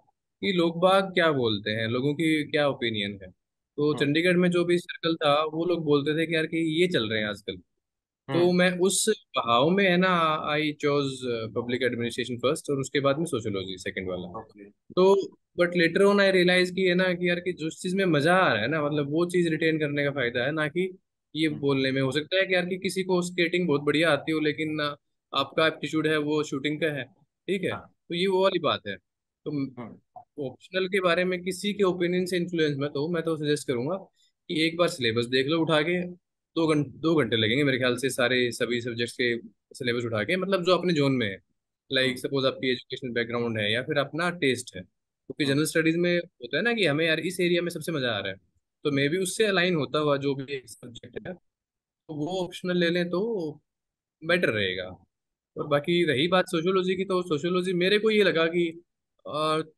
A: कि लोग बाग क्या बोलते हैं, लोगों की क्या ओपिनियन है। तो
B: हम्म
A: चंडीगढ़ में जो भी सर्कल था वो लोग बोलते थे कि यार कि ये चल रहे हैं आजकल। तो
B: हम्म।
A: मैं उस बहाव में है ना, I chose public administration first और उसके बाद में सोशियोलॉजी सेकंड वाला।
B: ओके।
A: तो but later on I realise कि है ना कि यार कि जिस चीज में मजा आ रहा है ना, मतलब वो चीज रिटेन करने का फायदा है, ना कि ये
B: हम्म।
A: बोलने में। हो सकता है कि यार कि किसी को स्केटिंग बहुत बढ़िया आती हो, लेकिन आपका एप्टीट्यूड है वो शूटिंग का है, ठीक है,
B: हाँ।
A: तो ये वो वाली बात है। तो
B: हम्म
A: ऑप्शनल के बारे में किसी के ओपिनियन से इन्फ्लुएंस में तो मैं तो सजेस्ट करूंगा कि एक बार सिलेबस देख लो उठा के। 2 घंटे लगेंगे मेरे ख्याल से सारे सभी सब्जेक्ट्स के सिलेबस उठा के, मतलब जो अपने जोन में है। लाइक सपोज आपकी एजुकेशनल बैकग्राउंड है या फिर अपना टेस्ट है, क्योंकि जनरल स्टडीज में होता है ना कि हमें यार इस एरिया में सबसे मजा आ रहा है, तो मे भी उससे अलाइन होता हुआ जो भी एक सब्जेक्ट है तो वो ऑप्शनल ले लें तो बेटर रहेगा। और बाकी रही बात सोशियोलॉजी की, तो सोशियोलॉजी मेरे को ये लगा कि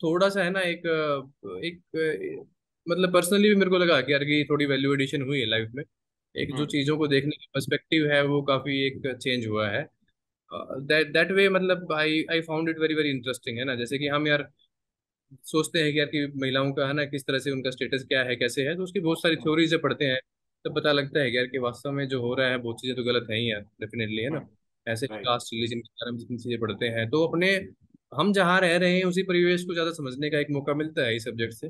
A: थोड़ा सा है ना एक मतलब पर्सनली भी मेरे को लगा कि यार की थोड़ी वैल्यू एडिशन हुई है लाइफ में। एक जो
B: हम्म।
A: चीज़ों को देखने का पर्सपेक्टिव है वो काफ़ी एक चेंज हुआ है। दैट वे मतलब I I found it very very interesting, है ना। जैसे कि हम यार सोचते हैं कि यार कि महिलाओं का है ना किस तरह से उनका स्टेटस क्या है कैसे है, तो उसकी बहुत सारी
B: हम्म।
A: थ्योरीज जब पढ़ते हैं तो पता लगता है कि यार कि वास्तव में जो हो रहा है बहुत चीज़ें तो गलत है ही यार, डेफिनेटली, है ना। ऐसे ही
B: राइट।
A: कास्ट रिलीजन के बारे में जितनी चीज़ें पढ़ते हैं तो अपने हम जहाँ रह रहे हैं उसी परिवेश को ज़्यादा समझने का एक मौका मिलता है इस सब्जेक्ट से।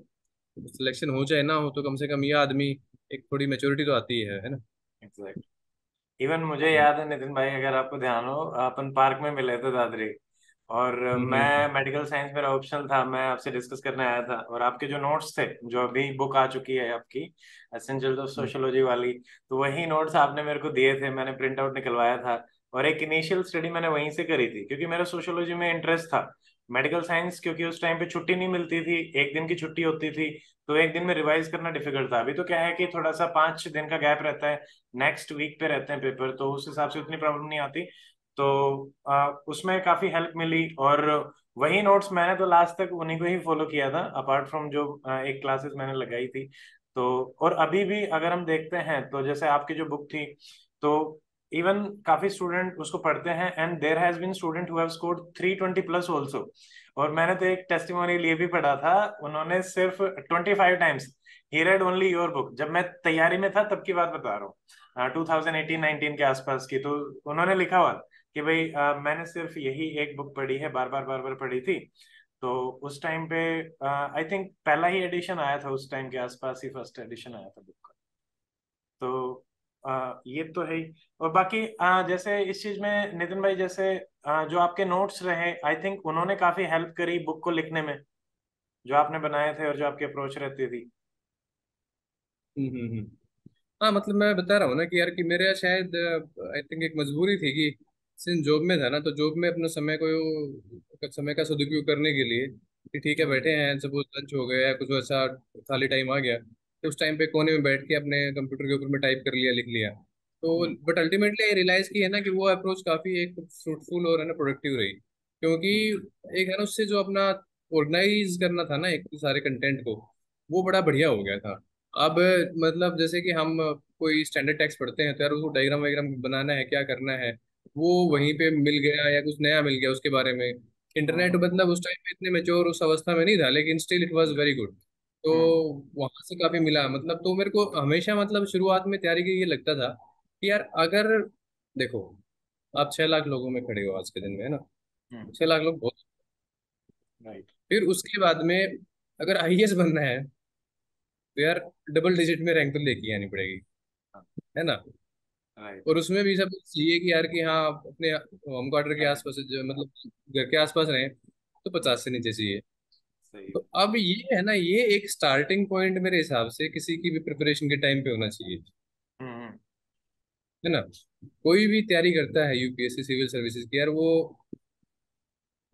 A: सिलेक्शन हो चाहे ना हो तो कम से कम ये आदमी एक थोड़ी मेच्योरिटी तो आती है ना।
B: एग्जैक्ट। इवन मुझे याद है नितिन भाई, अगर आपको ध्यान हो, अपन पार्क में मिले थे दादरी, और
A: हम्म।
B: मैं मेडिकल साइंस मेरा ऑप्शनल था, मैं आपसे डिस्कस करने आया था, और आपके जो नोट्स थे, जो अभी बुक आ चुकी है आपकी, एसेंशियल्स ऑफ
A: हम्म।
B: सोशियोलॉजी वाली, तो वही नोट्स आपने मेरे को दिए थे, मैंने प्रिंट आउट निकलवाया था। और एक इनिशियल स्टडी मैंने वहीं से करी थी, क्योंकि मेरा सोशियोलॉजी में इंटरेस्ट था। मेडिकल साइंस, क्योंकि उस टाइम पे छुट्टी नहीं मिलती थी, एक दिन की छुट्टी होती थी, तो एक दिन में रिवाइज करना डिफिकल्ट था। अभी तो क्या है कि थोड़ा सा 5 दिन का गैप रहता है, नेक्स्ट वीक पे रहते हैं पेपर, तो उस हिसाब से उतनी प्रॉब्लम नहीं आती। तो उसमें काफी हेल्प मिली, और वही नोट्स मैंने तो लास्ट तक उन्हीं को ही फॉलो किया था, अपार्ट फ्रॉम जो एक क्लासेस मैंने लगाई थी। तो और अभी भी अगर हम देखते हैं, तो जैसे आपकी जो बुक थी, तो इवन काफी स्टूडेंट उसको पढ़ते हैं, and there has been student who have scored 320 plus also. और मैंने तो एक टेस्टिमोनियल ये भी पढ़ा था, उन्होंने सिर्फ 25 times he red only your book. जब मैं तैयारी में था तब की बात बता रहा हूँ, 2018-19 के आसपास की। तो उन्होंने लिखा हुआ कि भाई मैंने सिर्फ यही एक बुक पढ़ी है, बार बार पढ़ी थी। तो उस टाइम पे आई थिंक पहला ही एडिशन आया था, उस टाइम के आसपास ही फर्स्ट एडिशन आया था बुक का। तो ये तो है ही। और बाकी जैसे इस चीज में नितिन भाई, जैसे जो आपके नोट्स रहे, आई थिंक उन्होंने काफी हेल्प करी बुक को लिखने में, जो आपने बनाए थे और जो आपकी अप्रोच रहती थी।
A: हम्म। हाँ मतलब मैं बता रहा हूँ ना कि यार कि मेरे शायद आई थिंक एक मजबूरी थी कि सिंस जॉब में था ना, तो जॉब में अपने समय को समय का सदुपयोग करने के लिए कि ठीक है
B: हम्म।
A: बैठे हैं, सपोज लंच हो गया या कुछ ऐसा खाली टाइम आ गया तो उस टाइम पे कोने में बैठ के अपने कंप्यूटर के ऊपर में टाइप कर लिया लिख लिया। तो
B: हम्म।
A: बट अल्टीमेटली रियलाइज की है ना कि वो अप्रोच काफी एक फ्रूटफुल और है ना प्रोडक्टिव रही, क्योंकि
B: हम्म।
A: एक है ना उससे जो अपना ऑर्गेनाइज करना था ना एक सारे कंटेंट को, वो बड़ा बढ़िया हो गया था। अब मतलब जैसे कि हम कोई स्टैंडर्ड टेक्स्ट पढ़ते हैं तो यार उसको डायग्राम वायग्राम बनाना है क्या करना है, वो वहीं पे मिल गया या कुछ नया मिल गया उसके बारे में। इंटरनेट
B: हम्म।
A: मतलब उस टाइम पे इतने मेच्योर उस अवस्था में नहीं था, लेकिन still it was very good. तो
B: हम्म।
A: वहां से काफी मिला मतलब। तो मेरे को हमेशा मतलब शुरुआत में तैयारी के ये लगता था कि यार अगर देखो आप 6 लाख लोगों में खड़े हो आज के दिन में, है ना।
B: हम्म।
A: 6 लाख लोग बहुत।
B: राइट।
A: फिर उसके बाद में अगर आईएएस बनना है तो यार डबल डिजिट में रैंक तो लेके आनी पड़ेगी, है ना।
B: राइट।
A: और उसमें भी सब चाहिए कि यार कि हाँ अपने होम क्वार्टर के आसपास मतलब घर के आसपास रहे, तो 50 से नीचे चाहिए।
B: सही
A: तो
B: है।
A: अब ये है ना ये एक स्टार्टिंग पॉइंट मेरे हिसाब से किसी की भी प्रिपरेशन के टाइम पे होना चाहिए,
B: हम्म।
A: है ना। कोई भी तैयारी करता है यूपीएससी सिविल सर्विसेज की यार वो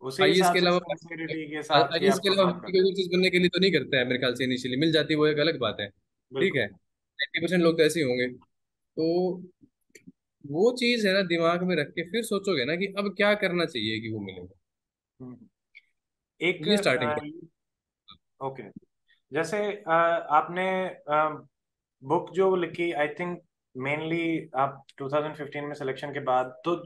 B: उसी
A: आईएएस
B: हिसाब
A: के
B: से
A: अलावा
B: सिंसियरिटी के साथ ही
A: आईएएस के
B: आपको
A: अलावा
B: काम
A: बाकी
B: करना
A: कोई चीज बनने के लिए तो नहीं करता है मेरे ख्याल से। इनिशियली मिल जाती है वो एक अलग बात है,
B: है।
A: ठीक है,
B: बिल्कुल।
A: 90% लोग तो ऐसे ही होंगे। तो वो चीज है ना दिमाग में रख के फिर सोचोगे ना कि अब क्या करना चाहिए कि वो मिलेगा।
B: हम्म। एक
A: ये स्टार्टिंग
B: ओके। जैसे आपने बुक जो लिखी, आई थिंक मेनली आप 2015 में सिलेक्शन के बाद, तो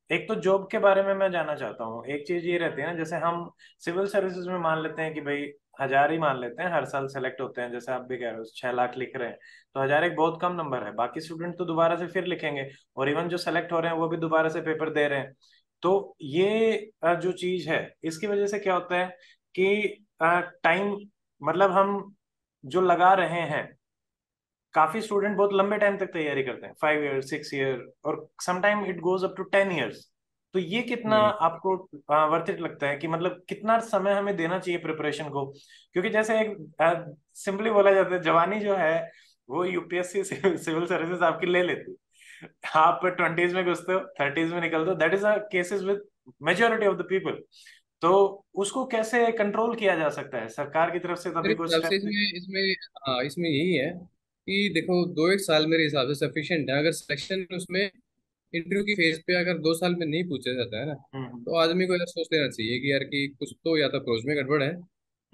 B: एक तो जॉब के बारे में मैं जानना चाहता हूँ। एक चीज ये रहती है ना, जैसे हम सिविल सर्विसेज में मान लेते हैं कि भाई 1,000 ही मान लेते हैं हर साल सेलेक्ट होते हैं, जैसे आप भी कह रहे हो 6 लाख लिख रहे हैं, तो 1,000 एक बहुत कम नंबर है। बाकी स्टूडेंट तो दोबारा से फिर लिखेंगे, और इवन जो सेलेक्ट हो रहे हैं वो भी दोबारा से पेपर दे रहे हैं। तो ये जो चीज है, इसकी वजह से क्या होता है कि टाइम, मतलब हम जो लगा रहे हैं, काफी स्टूडेंट बहुत लंबे टाइम तक तैयारी करते हैं, 5 ईयर 6 ईयर, और sometime it goes up to 10 years. तो ये कितना
A: हम्म।
B: आपको वर्थ इट लगता है, कि मतलब कितना समय हमें देना चाहिए प्रिपरेशन को? क्योंकि जैसे एक सिंपली बोला जाता है, जवानी जो है वो यूपीएससी सिविल सर्विसेज आपकी ले लेती। आप 20s में घुसते हो, 30s में निकलते हो, that is a cases with majority of the people. तो उसको कैसे कंट्रोल किया जा सकता है? सरकार की तरफ से तो
A: मेरे
B: अभी कोई
A: हिसाब से
B: स्टेप नहीं।
A: इसमें इसमें हाँ, इसमें यही है कि देखो 2 1 साल मेरे हिसाब से सफिशिएंट है। अगर सिलेक्शन उसमें इंटरव्यू की फेज पे अगर 2 साल में नहीं पूछा जाता है ना,
B: हम्म
A: तो आदमी को यार सोच लेना चाहिए कि यार कि कुछ तो या तो अप्रोच में गड़बड़ है।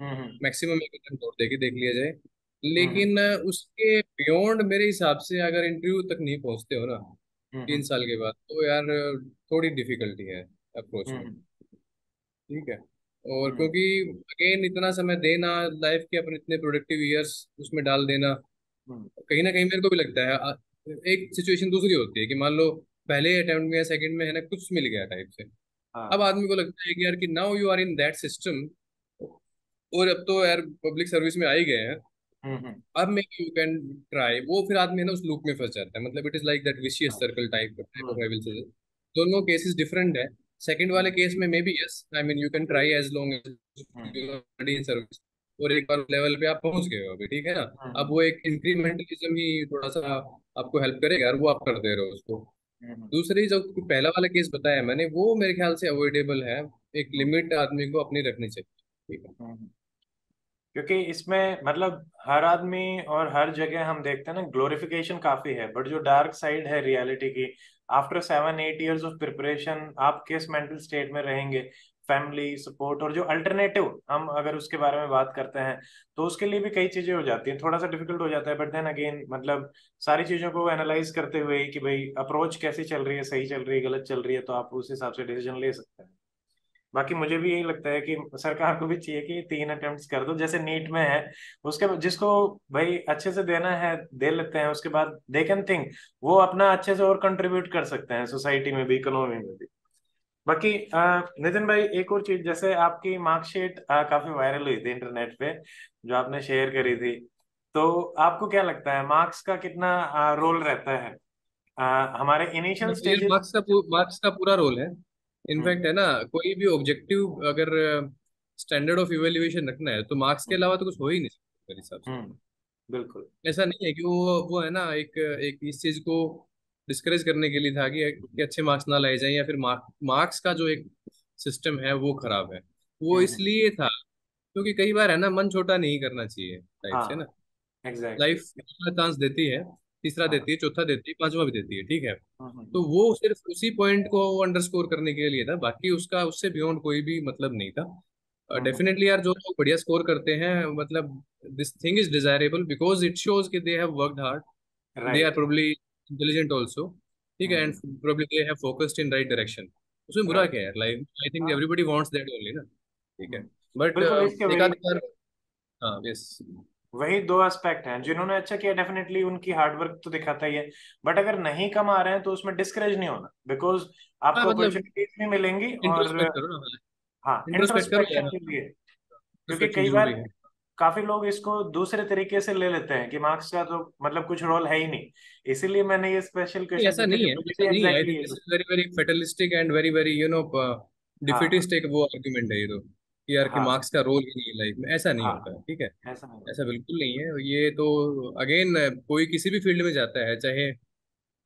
B: हम्म
A: मैक्सिमम एक अटेम्प्ट और देख लिया जाए।
B: हम्म
A: लेकिन उसके बियॉन्ड मेरे हिसाब से अगर इंटरव्यू तक नहीं पहुंचते हो ना
B: हम्म
A: 3 साल के बाद, तो यार थोड़ी डिफिकल्टी है अप्रोच में।
B: हम्म
A: ठीक है। और
B: हम्म
A: क्योंकि अगेन इतना समय देना, लाइफ के अपने इतने प्रोडक्टिव ईयर्स उसमें डाल देना,
B: हम्म,
A: कहीं ना कहीं मेरे को भी लगता है एक सिचुएशन दूसरी होती है कि मान लो पहले अटेम्प्ट में या सेकंड में है ना कुछ मिल गया टाइप से। अब
B: हाँ
A: आदमी को लगता है कि यार कि now you are in that system, और अब तो यार पब्लिक सर्विस में आ ही गए हैं,
B: हम्म
A: अब मे यू कैन ट्राई। वो फिर आदमी है ना उस लूप में फंस जाता है। मतलब it is like that vicious
B: हाँ
A: circle type type of
B: hmm
A: I will say. दोनों केसेस डिफरेंट है। सेकंड वाले केस में maybe yes, I mean you can try as long as
B: hmm
A: you are in service, और एक बार level पे आप पहुंच गए हो अभी, ठीक है ना। अब
B: हम्म
A: वो एक इंक्रीमेंटलिज्म ही थोड़ा सा आपको हेल्प करेगा, और वो आप कर दे रहे हो उसको।
B: हम्म
A: दूसरी जो पहला वाला केस बताया मैंने, वो मेरे ख्याल से अवॉइडेबल है। एक
B: हम्म
A: लिमिट आदमी को अपनी रखनी चाहिए। ठीक है।
B: हम्म। क्योंकि इसमें मतलब हर आदमी और हर जगह हम देखते हैं ना, ग्लोरिफिकेशन काफी है, बट जो डार्क साइड है रियलिटी की, आफ्टर 7 8 इयर्स ऑफ प्रिपरेशन आप किस मेंटल स्टेट में रहेंगे, फैमिली सपोर्ट और जो अल्टरनेटिव हम अगर उसके बारे में बात करते हैं, तो उसके लिए भी कई चीजें हो जाती हैं, थोड़ा सा डिफिकल्ट हो जाता है। बट देन अगेन मतलब सारी चीजों को एनालाइज करते हुए कि भाई अप्रोच कैसी चल रही है, सही चल रही है, गलत चल रही है, तो आप उस हिसाब से डिसीजन ले सकते हैं। बाकी मुझे भी यही लगता है कि सरकार को भी चाहिए कि 3 अटेम्प्ट्स कर दो, जैसे नीट में है। उसके बाद जिसको भाई अच्छे से देना है दे लेते हैं, उसके बाद दे कैन थिंक वो अपना अच्छे से और कंट्रीब्यूट कर सकते हैं सोसाइटी में भी, इकोनॉमी में भी। बाकी नितिन भाई एक और चीज, जैसे आपकी मार्कशीट काफी वायरल हुई थी इंटरनेट पे, जो आपने शेयर करी थी। तो आपको क्या लगता है मार्क्स का कितना रोल रहता है हमारे इनिशियल
A: यार
B: स्टेजेस?
A: मार्क्स का पूरा रोल है।
B: हम्म
A: इनफैक्ट है ना, कोई भी ऑब्जेक्टिव अगर स्टैंडर्ड ऑफ इवेल्युएशन रखना है तो मार्क्स के
B: हम्म
A: अलावा तो कुछ हो ही नहीं सकता मेरे हिसाब से।
B: हम्म, बिल्कुल।
A: ऐसा नहीं है कि वो है ना एक एक इस चीज को डिस्करेज करने के लिए था कि अच्छे मार्क्स ना लाए जाएं, या फिर मार्क्स का जो एक सिस्टम है वो खराब है। वो
B: हम्म,
A: इसलिए था क्योंकि कई बार है ना मन छोटा नहीं करना चाहिए टाइप से ना।
B: हाँ एग्जैक्टली
A: लाइफ दूसरा चांस देती है, तीसरा
B: हाँ
A: देती है, चौथा देती है, पांचवा भी देती है, ठीक है। तो
B: हम्म
A: वो सिर्फ उसी पॉइंट को अंडरस्कोर करने के लिए था, बाकी उसका उससे बियॉन्ड कोई भी मतलब नहीं था।
B: हम्म
A: डेफिनेटली यार जो लोग बढ़िया स्कोर करते हैं, मतलब this thing is desirable because it shows कि they have worked hard, they are
B: right
A: probably intelligent also, ठीक है, and
B: hmm
A: probably they have focused in right direction. उसमें बुरा
B: राइट
A: क्या है? लाइक आई थिंक
B: हाँ
A: एवरीबडी वांट्स दैट ओनली ना। ठीक है।
B: हम्म,
A: बट
B: बिल्कुल इसके
A: एक
B: वही
A: आध बार, हाँ यस।
B: वही दो एस्पेक्ट हैं। जिन्होंने अच्छा किया डेफिनेटली उनकी हार्डवर्क तो दिखाता ही है, बट अगर नहीं कमा रहे हैं तो उसमें डिस्करेज नहीं होना, बिकॉज
A: हाँ
B: आपको
A: मतलब
B: अपॉर्चुनिटीज भी मिलेंगी। और
A: इंट्रोस्पेक्ट करो ना,
B: हाँ
A: इंट्रोस्पेक्ट करो
B: इंट्रोस्पेक्शन
A: यार,
B: के लिए, क्योंकि
A: इंट्रोस्पेक्शन
B: कई बार
A: जरूरी है।
B: काफी लोग इसको दूसरे तरीके से ले लेते हैं कि मार्क्स का तो मतलब कुछ रोल है ही नहीं। इसीलिए मैंने ये स्पेशल
A: नहीं
B: क्वेश्चन
A: ऐसा
B: पूछे कि
A: नहीं है,
B: मुझे
A: ऐसा
B: भी
A: नहीं है। आई
B: एग्जैक्टली
A: थिंक
B: यही
A: दिस
B: लगता
A: is very very fatalistic and very very
B: है। हाँ
A: डिफिटिस्ट एक वो आर्ग्यूमेंट है ये तो, कि यार कि
B: हाँ
A: मार्क्स का रोल ही नहीं है लाइफ में। ऐसा नहीं
B: हाँ,
A: होता है, ठीक है।
B: ऐसा नहीं
A: ऐसा
B: होता।
A: बिल्कुल नहीं है ये तो। अगेन कोई किसी भी फील्ड में जाता है चाहे,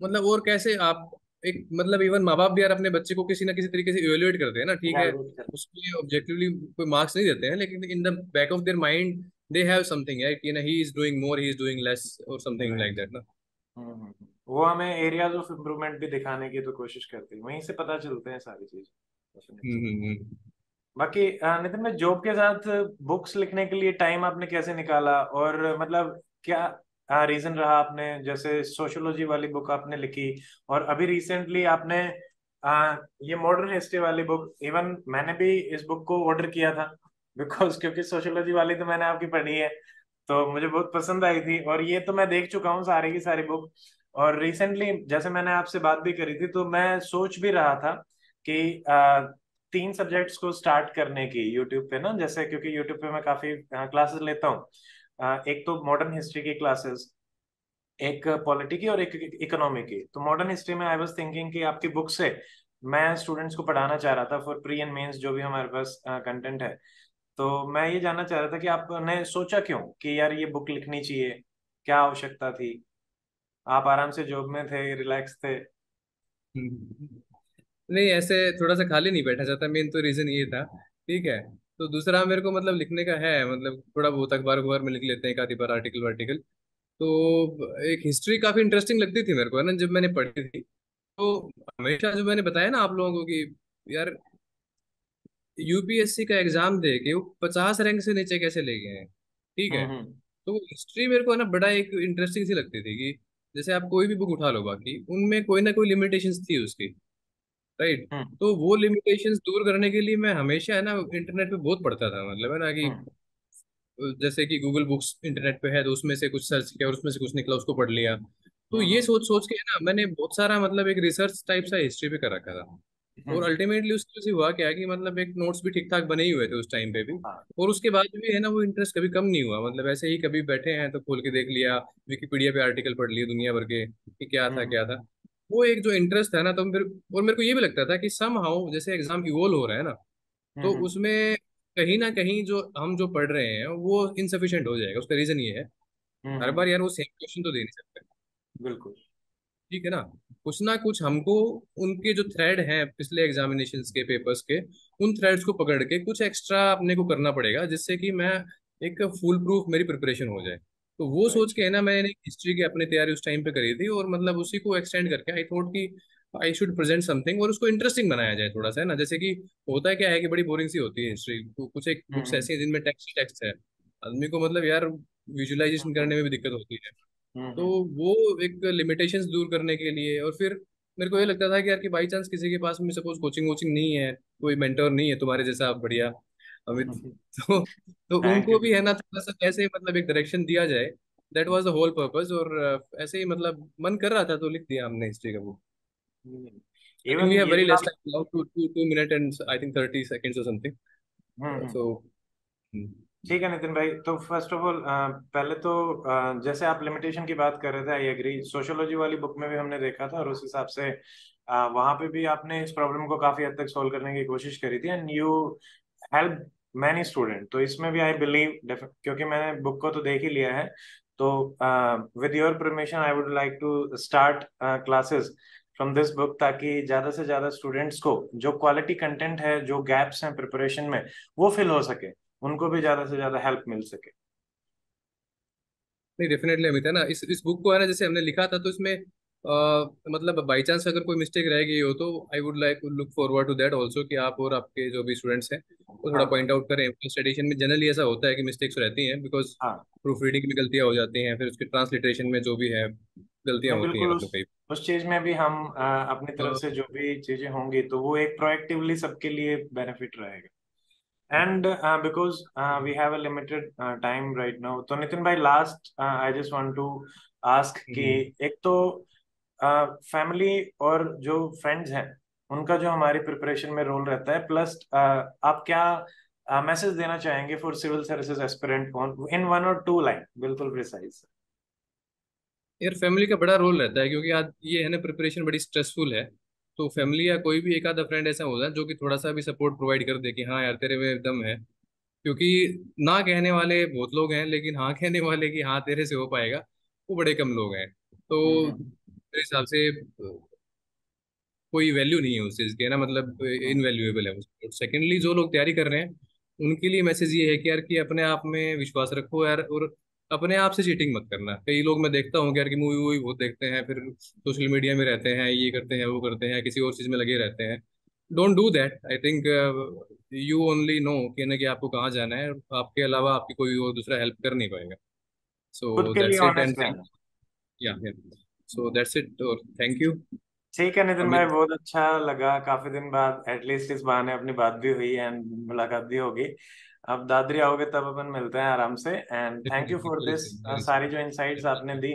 A: मतलब और कैसे आप एक मतलब इवन माँ बाप भी यार अपने बच्चे को किसी ना किसी तरीके से इवेल्युएट करते हैं ना, ठीक है।
B: Evaluate कर।
A: उसके ऑब्जेक्टिवली कोई मार्क्स नहीं देते हैं, लेकिन in the back of their mind they have something है कि ना he is doing more, he is doing less, और समथिंग
B: राइट
A: लाइक दैट ना।
B: वो हमें एरियाज ऑफ इम्प्रूवमेंट भी दिखाने की तो कोशिश करते हैं, वहीं से पता चलते हैं सारी चीजें। बाकी नितिन भाई जॉब के साथ बुक्स लिखने के लिए टाइम आपने कैसे निकाला, और मतलब क्या रीजन रहा? आपने जैसे सोशियोलॉजी वाली बुक आपने लिखी, और अभी रिसेंटली आपने ये मॉडर्न हिस्ट्री वाली बुक, इवन मैंने भी इस बुक को ऑर्डर किया था बिकॉज क्योंकि सोशियोलॉजी वाली तो मैंने आपकी पढ़ी है, तो मुझे बहुत पसंद आई थी। और ये तो मैं देख चुका हूँ सारी की सारी बुक। और रिसेंटली जैसे मैंने आपसे बात भी करी थी, तो मैं सोच भी रहा था कि 3 सब्जेक्ट्स को स्टार्ट करने की यूट्यूब पे ना, जैसे क्योंकि यूट्यूब पे मैं काफी क्लासेस लेता हूँ। एक तो मॉडर्न हिस्ट्री की क्लासेस, एक पॉलिटी की, और एक इकोनॉमी की। तो मॉडर्न हिस्ट्री में आई वाज थिंकिंग कि आपकी बुक से मैं स्टूडेंट्स को पढ़ाना चाह रहा था फॉर प्री एंड मेंस, जो भी हमारे पास कंटेंट है। तो मैं ये जानना चाह रहा था कि आपने सोचा क्यों कि यार ये बुक लिखनी चाहिए, क्या आवश्यकता थी? आप आराम से जॉब में थे, रिलैक्स थे।
A: नहीं, ऐसे थोड़ा सा खाली नहीं बैठा जाता, मेन तो रीजन ये था। ठीक है। तो दूसरा मेरे को मतलब लिखने का है, मतलब थोड़ा बहुत अखबार अखबार में लिख लेते हैं, एक आधी बार आर्टिकल वार्टिकल। तो एक हिस्ट्री काफी इंटरेस्टिंग लगती थी मेरे को, है ना, जब मैंने पढ़ी थी। तो हमेशा जो मैंने बताया ना आप लोगों को कि यार यूपीएससी का एग्जाम दे के वो 50 रैंक से नीचे कैसे ले गए हैं। ठीक है।
B: हम्म।
A: तो हिस्ट्री मेरे को है ना बड़ा एक इंटरेस्टिंग सी लगती थी कि जैसे आप कोई भी बुक उठा लो, बाकी उनमें कोई ना कोई लिमिटेशंस थी उसकी। राइट।
B: हम्म।
A: तो वो लिमिटेशंस दूर करने के लिए मैं हमेशा है ना इंटरनेट पे बहुत पढ़ता था, मतलब है ना कि
B: हम्म।
A: जैसे कि गूगल बुक्स इंटरनेट पे है तो उसमें से कुछ सर्च किया और उसमें से कुछ निकला, उसको पढ़ लिया। तो ये
B: हम्म।
A: सोच सोच के है ना मैंने बहुत सारा मतलब एक रिसर्च टाइप सा हिस्ट्री पे कर रखा था। और
B: हम्म।
A: अल्टीमेटली उसकी वजह से हुआ क्या कि मतलब एक नोट्स भी ठीक ठाक बने ही हुए थे उस टाइम पे भी।
B: हाँ।
A: और उसके बाद भी है ना वो इंटरेस्ट कभी कम नहीं हुआ, मतलब ऐसे ही कभी बैठे हैं तो खोल के देख लिया, विकिपीडिया पे आर्टिकल पढ़ लिए दुनिया भर के कि क्या था
B: हम्म।
A: क्या था। वो एक जो इंटरेस्ट है ना, तो फिर और मेरे को ये भी लगता था कि सम हाउ जैसे एग्जाम इवोल्व हो रहा है ना, तो
B: हम्म।
A: उसमें कहीं ना कहीं जो हम जो पढ़ रहे हैं वो इनसफिशिएंट हो जाएगा। उसका रीजन ये है, हर बार
B: हम्म।
A: यार वो सेम क्वेश्चन तो दे नहीं सकते।
B: बिल्कुल।
A: ठीक है ना। कुछ ना कुछ हमको उनके जो थ्रेड हैं पिछले एग्जामिनेशंस के पेपर्स के, उन थ्रेड्स को पकड़ के कुछ एक्स्ट्रा अपने को करना पड़ेगा, जिससे कि मैं एक फुल प्रूफ मेरी प्रिपरेशन हो जाए। तो वो सोच
B: राइट।
A: के है ना मैंने हिस्ट्री की अपनी तैयारी उस टाइम पे करी थी, और मतलब उसी को एक्सटेंड करके आई थॉट कि आई शुड प्रेजेंट समथिंग और उसको इंटरेस्टिंग बनाया जाए थोड़ा सा, है ना। जैसे कि होता क्या है कि बड़ी बोरिंग सी होती है हिस्ट्री, कुछ एक बुक्स
B: हम्म।
A: ऐसी हैं जिनमें टेक्स्ट टेक्स्ट है, आदमी को मतलब यार विजुअलाइजेशन
B: हम्म।
A: करने में भी दिक्कत होती है। तो
B: हम्म।
A: वो एक लिमिटेशंस दूर करने के लिए, और फिर मेरे को ये लगता था कि यार कि बाई चांस किसी के पास में सपोज कोचिंग वोचिंग नहीं है, कोई मेंटोर नहीं है तुम्हारे जैसा बढ़िया अमित, तो
B: थैंक यू।
A: उनको भी है ना थोड़ा सा कैसे मतलब एक डायरेक्शन दिया जाए। That was the whole purpose. और ऐसे ही मतलब मन कर रहा था तो लिख दिया हमने हिस्ट्री का book. I think
B: even
A: we have
B: ये
A: वेरी
B: जो
A: लेस
B: आप
A: time now, two minute and I think 30 seconds और समथिंग।
B: हम्म।
A: सो
B: ठीक है नितिन भाई, तो फर्स्ट ऑफ ऑल पहले तो जैसे आप लिमिटेशन की बात कर रहे थे, आई एग्री, सोशियोलॉजी वाली बुक में भी हमने देखा था और उस हिसाब से वहां पे भी आपने इस प्रॉब्लम को काफी हद तक सोल्व करने की कोशिश करी थी and you help many student. तो इसमें भी आई बिलीव, क्योंकि मैंने बुक को तो देख ही लिया है, तो with your permission I would like to start classes from this book, ताकि ज्यादा से ज्यादा स्टूडेंट्स को जो क्वालिटी कंटेंट है, जो गैप्स हैं प्रिपरेशन में, वो फिल हो सके, उनको भी ज्यादा से ज्यादा हेल्प मिल सके।
A: नहीं, डेफिनेटली अमित, है ना, इस बुक को है ना जैसे हमने लिखा था तो इसमें मतलब बाई चांस अगर कोई मिस्टेक रह गई हो तो I would like look forward to that also, कि आप और आपके जो भी स्टूडेंट्स हैं वो थोड़ा
B: हाँ।
A: पॉइंट आउट करें। फर्स्ट एडिशन में जनरली ऐसा होता है कि मिस्टेक्स रहती हैं, बिकॉज
B: हाँ।
A: प्रूफ रीडिंग में गलतियां हो जाती हैं, फिर उसके ट्रांसलिटरेशन में जो भी है गलतियां
B: नहीं
A: होती हैं
B: बिल्कुल,
A: मतलब कई।
B: उस चीज में भी हम अपनी तरफ से जो भी चीजें होंगी तो वो एक प्रोएक्टिवली सबके लिए बेनिफिट रहेगा। And because we have a limited time right now, तो Nitin bhai last I just want to ask कि
A: हम्म।
B: एक तो फैमिली और जो फ्रेंड्स हैं उनका जो हमारी प्रिपरेशन में रोल रहता है, प्लस आप क्या मैसेज देना चाहेंगे फॉर सिविल सर्विसेज एस्पिरेंट इन 1 और 2 लाइन, बिल्कुल प्रिसाइज।
A: यार फैमिली का बड़ा रोल रहता है, क्योंकि आज ये है ना प्रिपरेशन बड़ी स्ट्रेसफुल है। तो फैमिली या कोई भी एक आधा फ्रेंड ऐसा होता है जो कि थोड़ा सा भी सपोर्ट प्रोवाइड कर दे कि हाँ यार तेरे में दम है। क्योंकि ना कहने वाले बहुत लोग हैं, लेकिन हाँ कहने वाले कि हाँ तेरे से हो पाएगा वो बड़े कम लोग हैं। तो
B: हम्म।
A: मेरे हिसाब से कोई वैल्यू नहीं है उस चीज़ की, है ना, मतलब
B: हम्म।
A: इनवैल्यूएबल है। और सेकेंडली जो लोग तैयारी कर रहे हैं उनके लिए मैसेज ये है कि यार कि अपने आप में विश्वास रखो यार, और अपने आप से चीटिंग मत करना। कई लोग मैं देखता हूँ कि यार कि मूवी वूवी बहुत देखते हैं, फिर सोशल मीडिया में रहते हैं, ये करते हैं वो करते हैं, किसी और चीज़ में लगे रहते हैं। Don't do that. I think you only know कि ना कि आपको कहाँ जाना है, आपके अलावा आपकी कोई और दूसरा हेल्प कर नहीं पाएगा।
B: खुद
A: सो
B: के लिए
A: दैट्स इट एंड
B: ऑनेस्ट रहना।
A: या सो दैट्स इट और थैंक यू
B: ठीक है नितिन भाई,
A: अमित।
B: बहुत अच्छा लगा, काफी दिन बाद एटलीस्ट इस बहाने अपनी बात भी हुई एंड मुलाकात भी होगी। अब दादरी आओगे तब अपन मिलते हैं आराम से, and thank you
A: definitely
B: for
A: very
B: this
A: soon very
B: सारी जो इंसाइट्स आपने
A: सुन।
B: दी।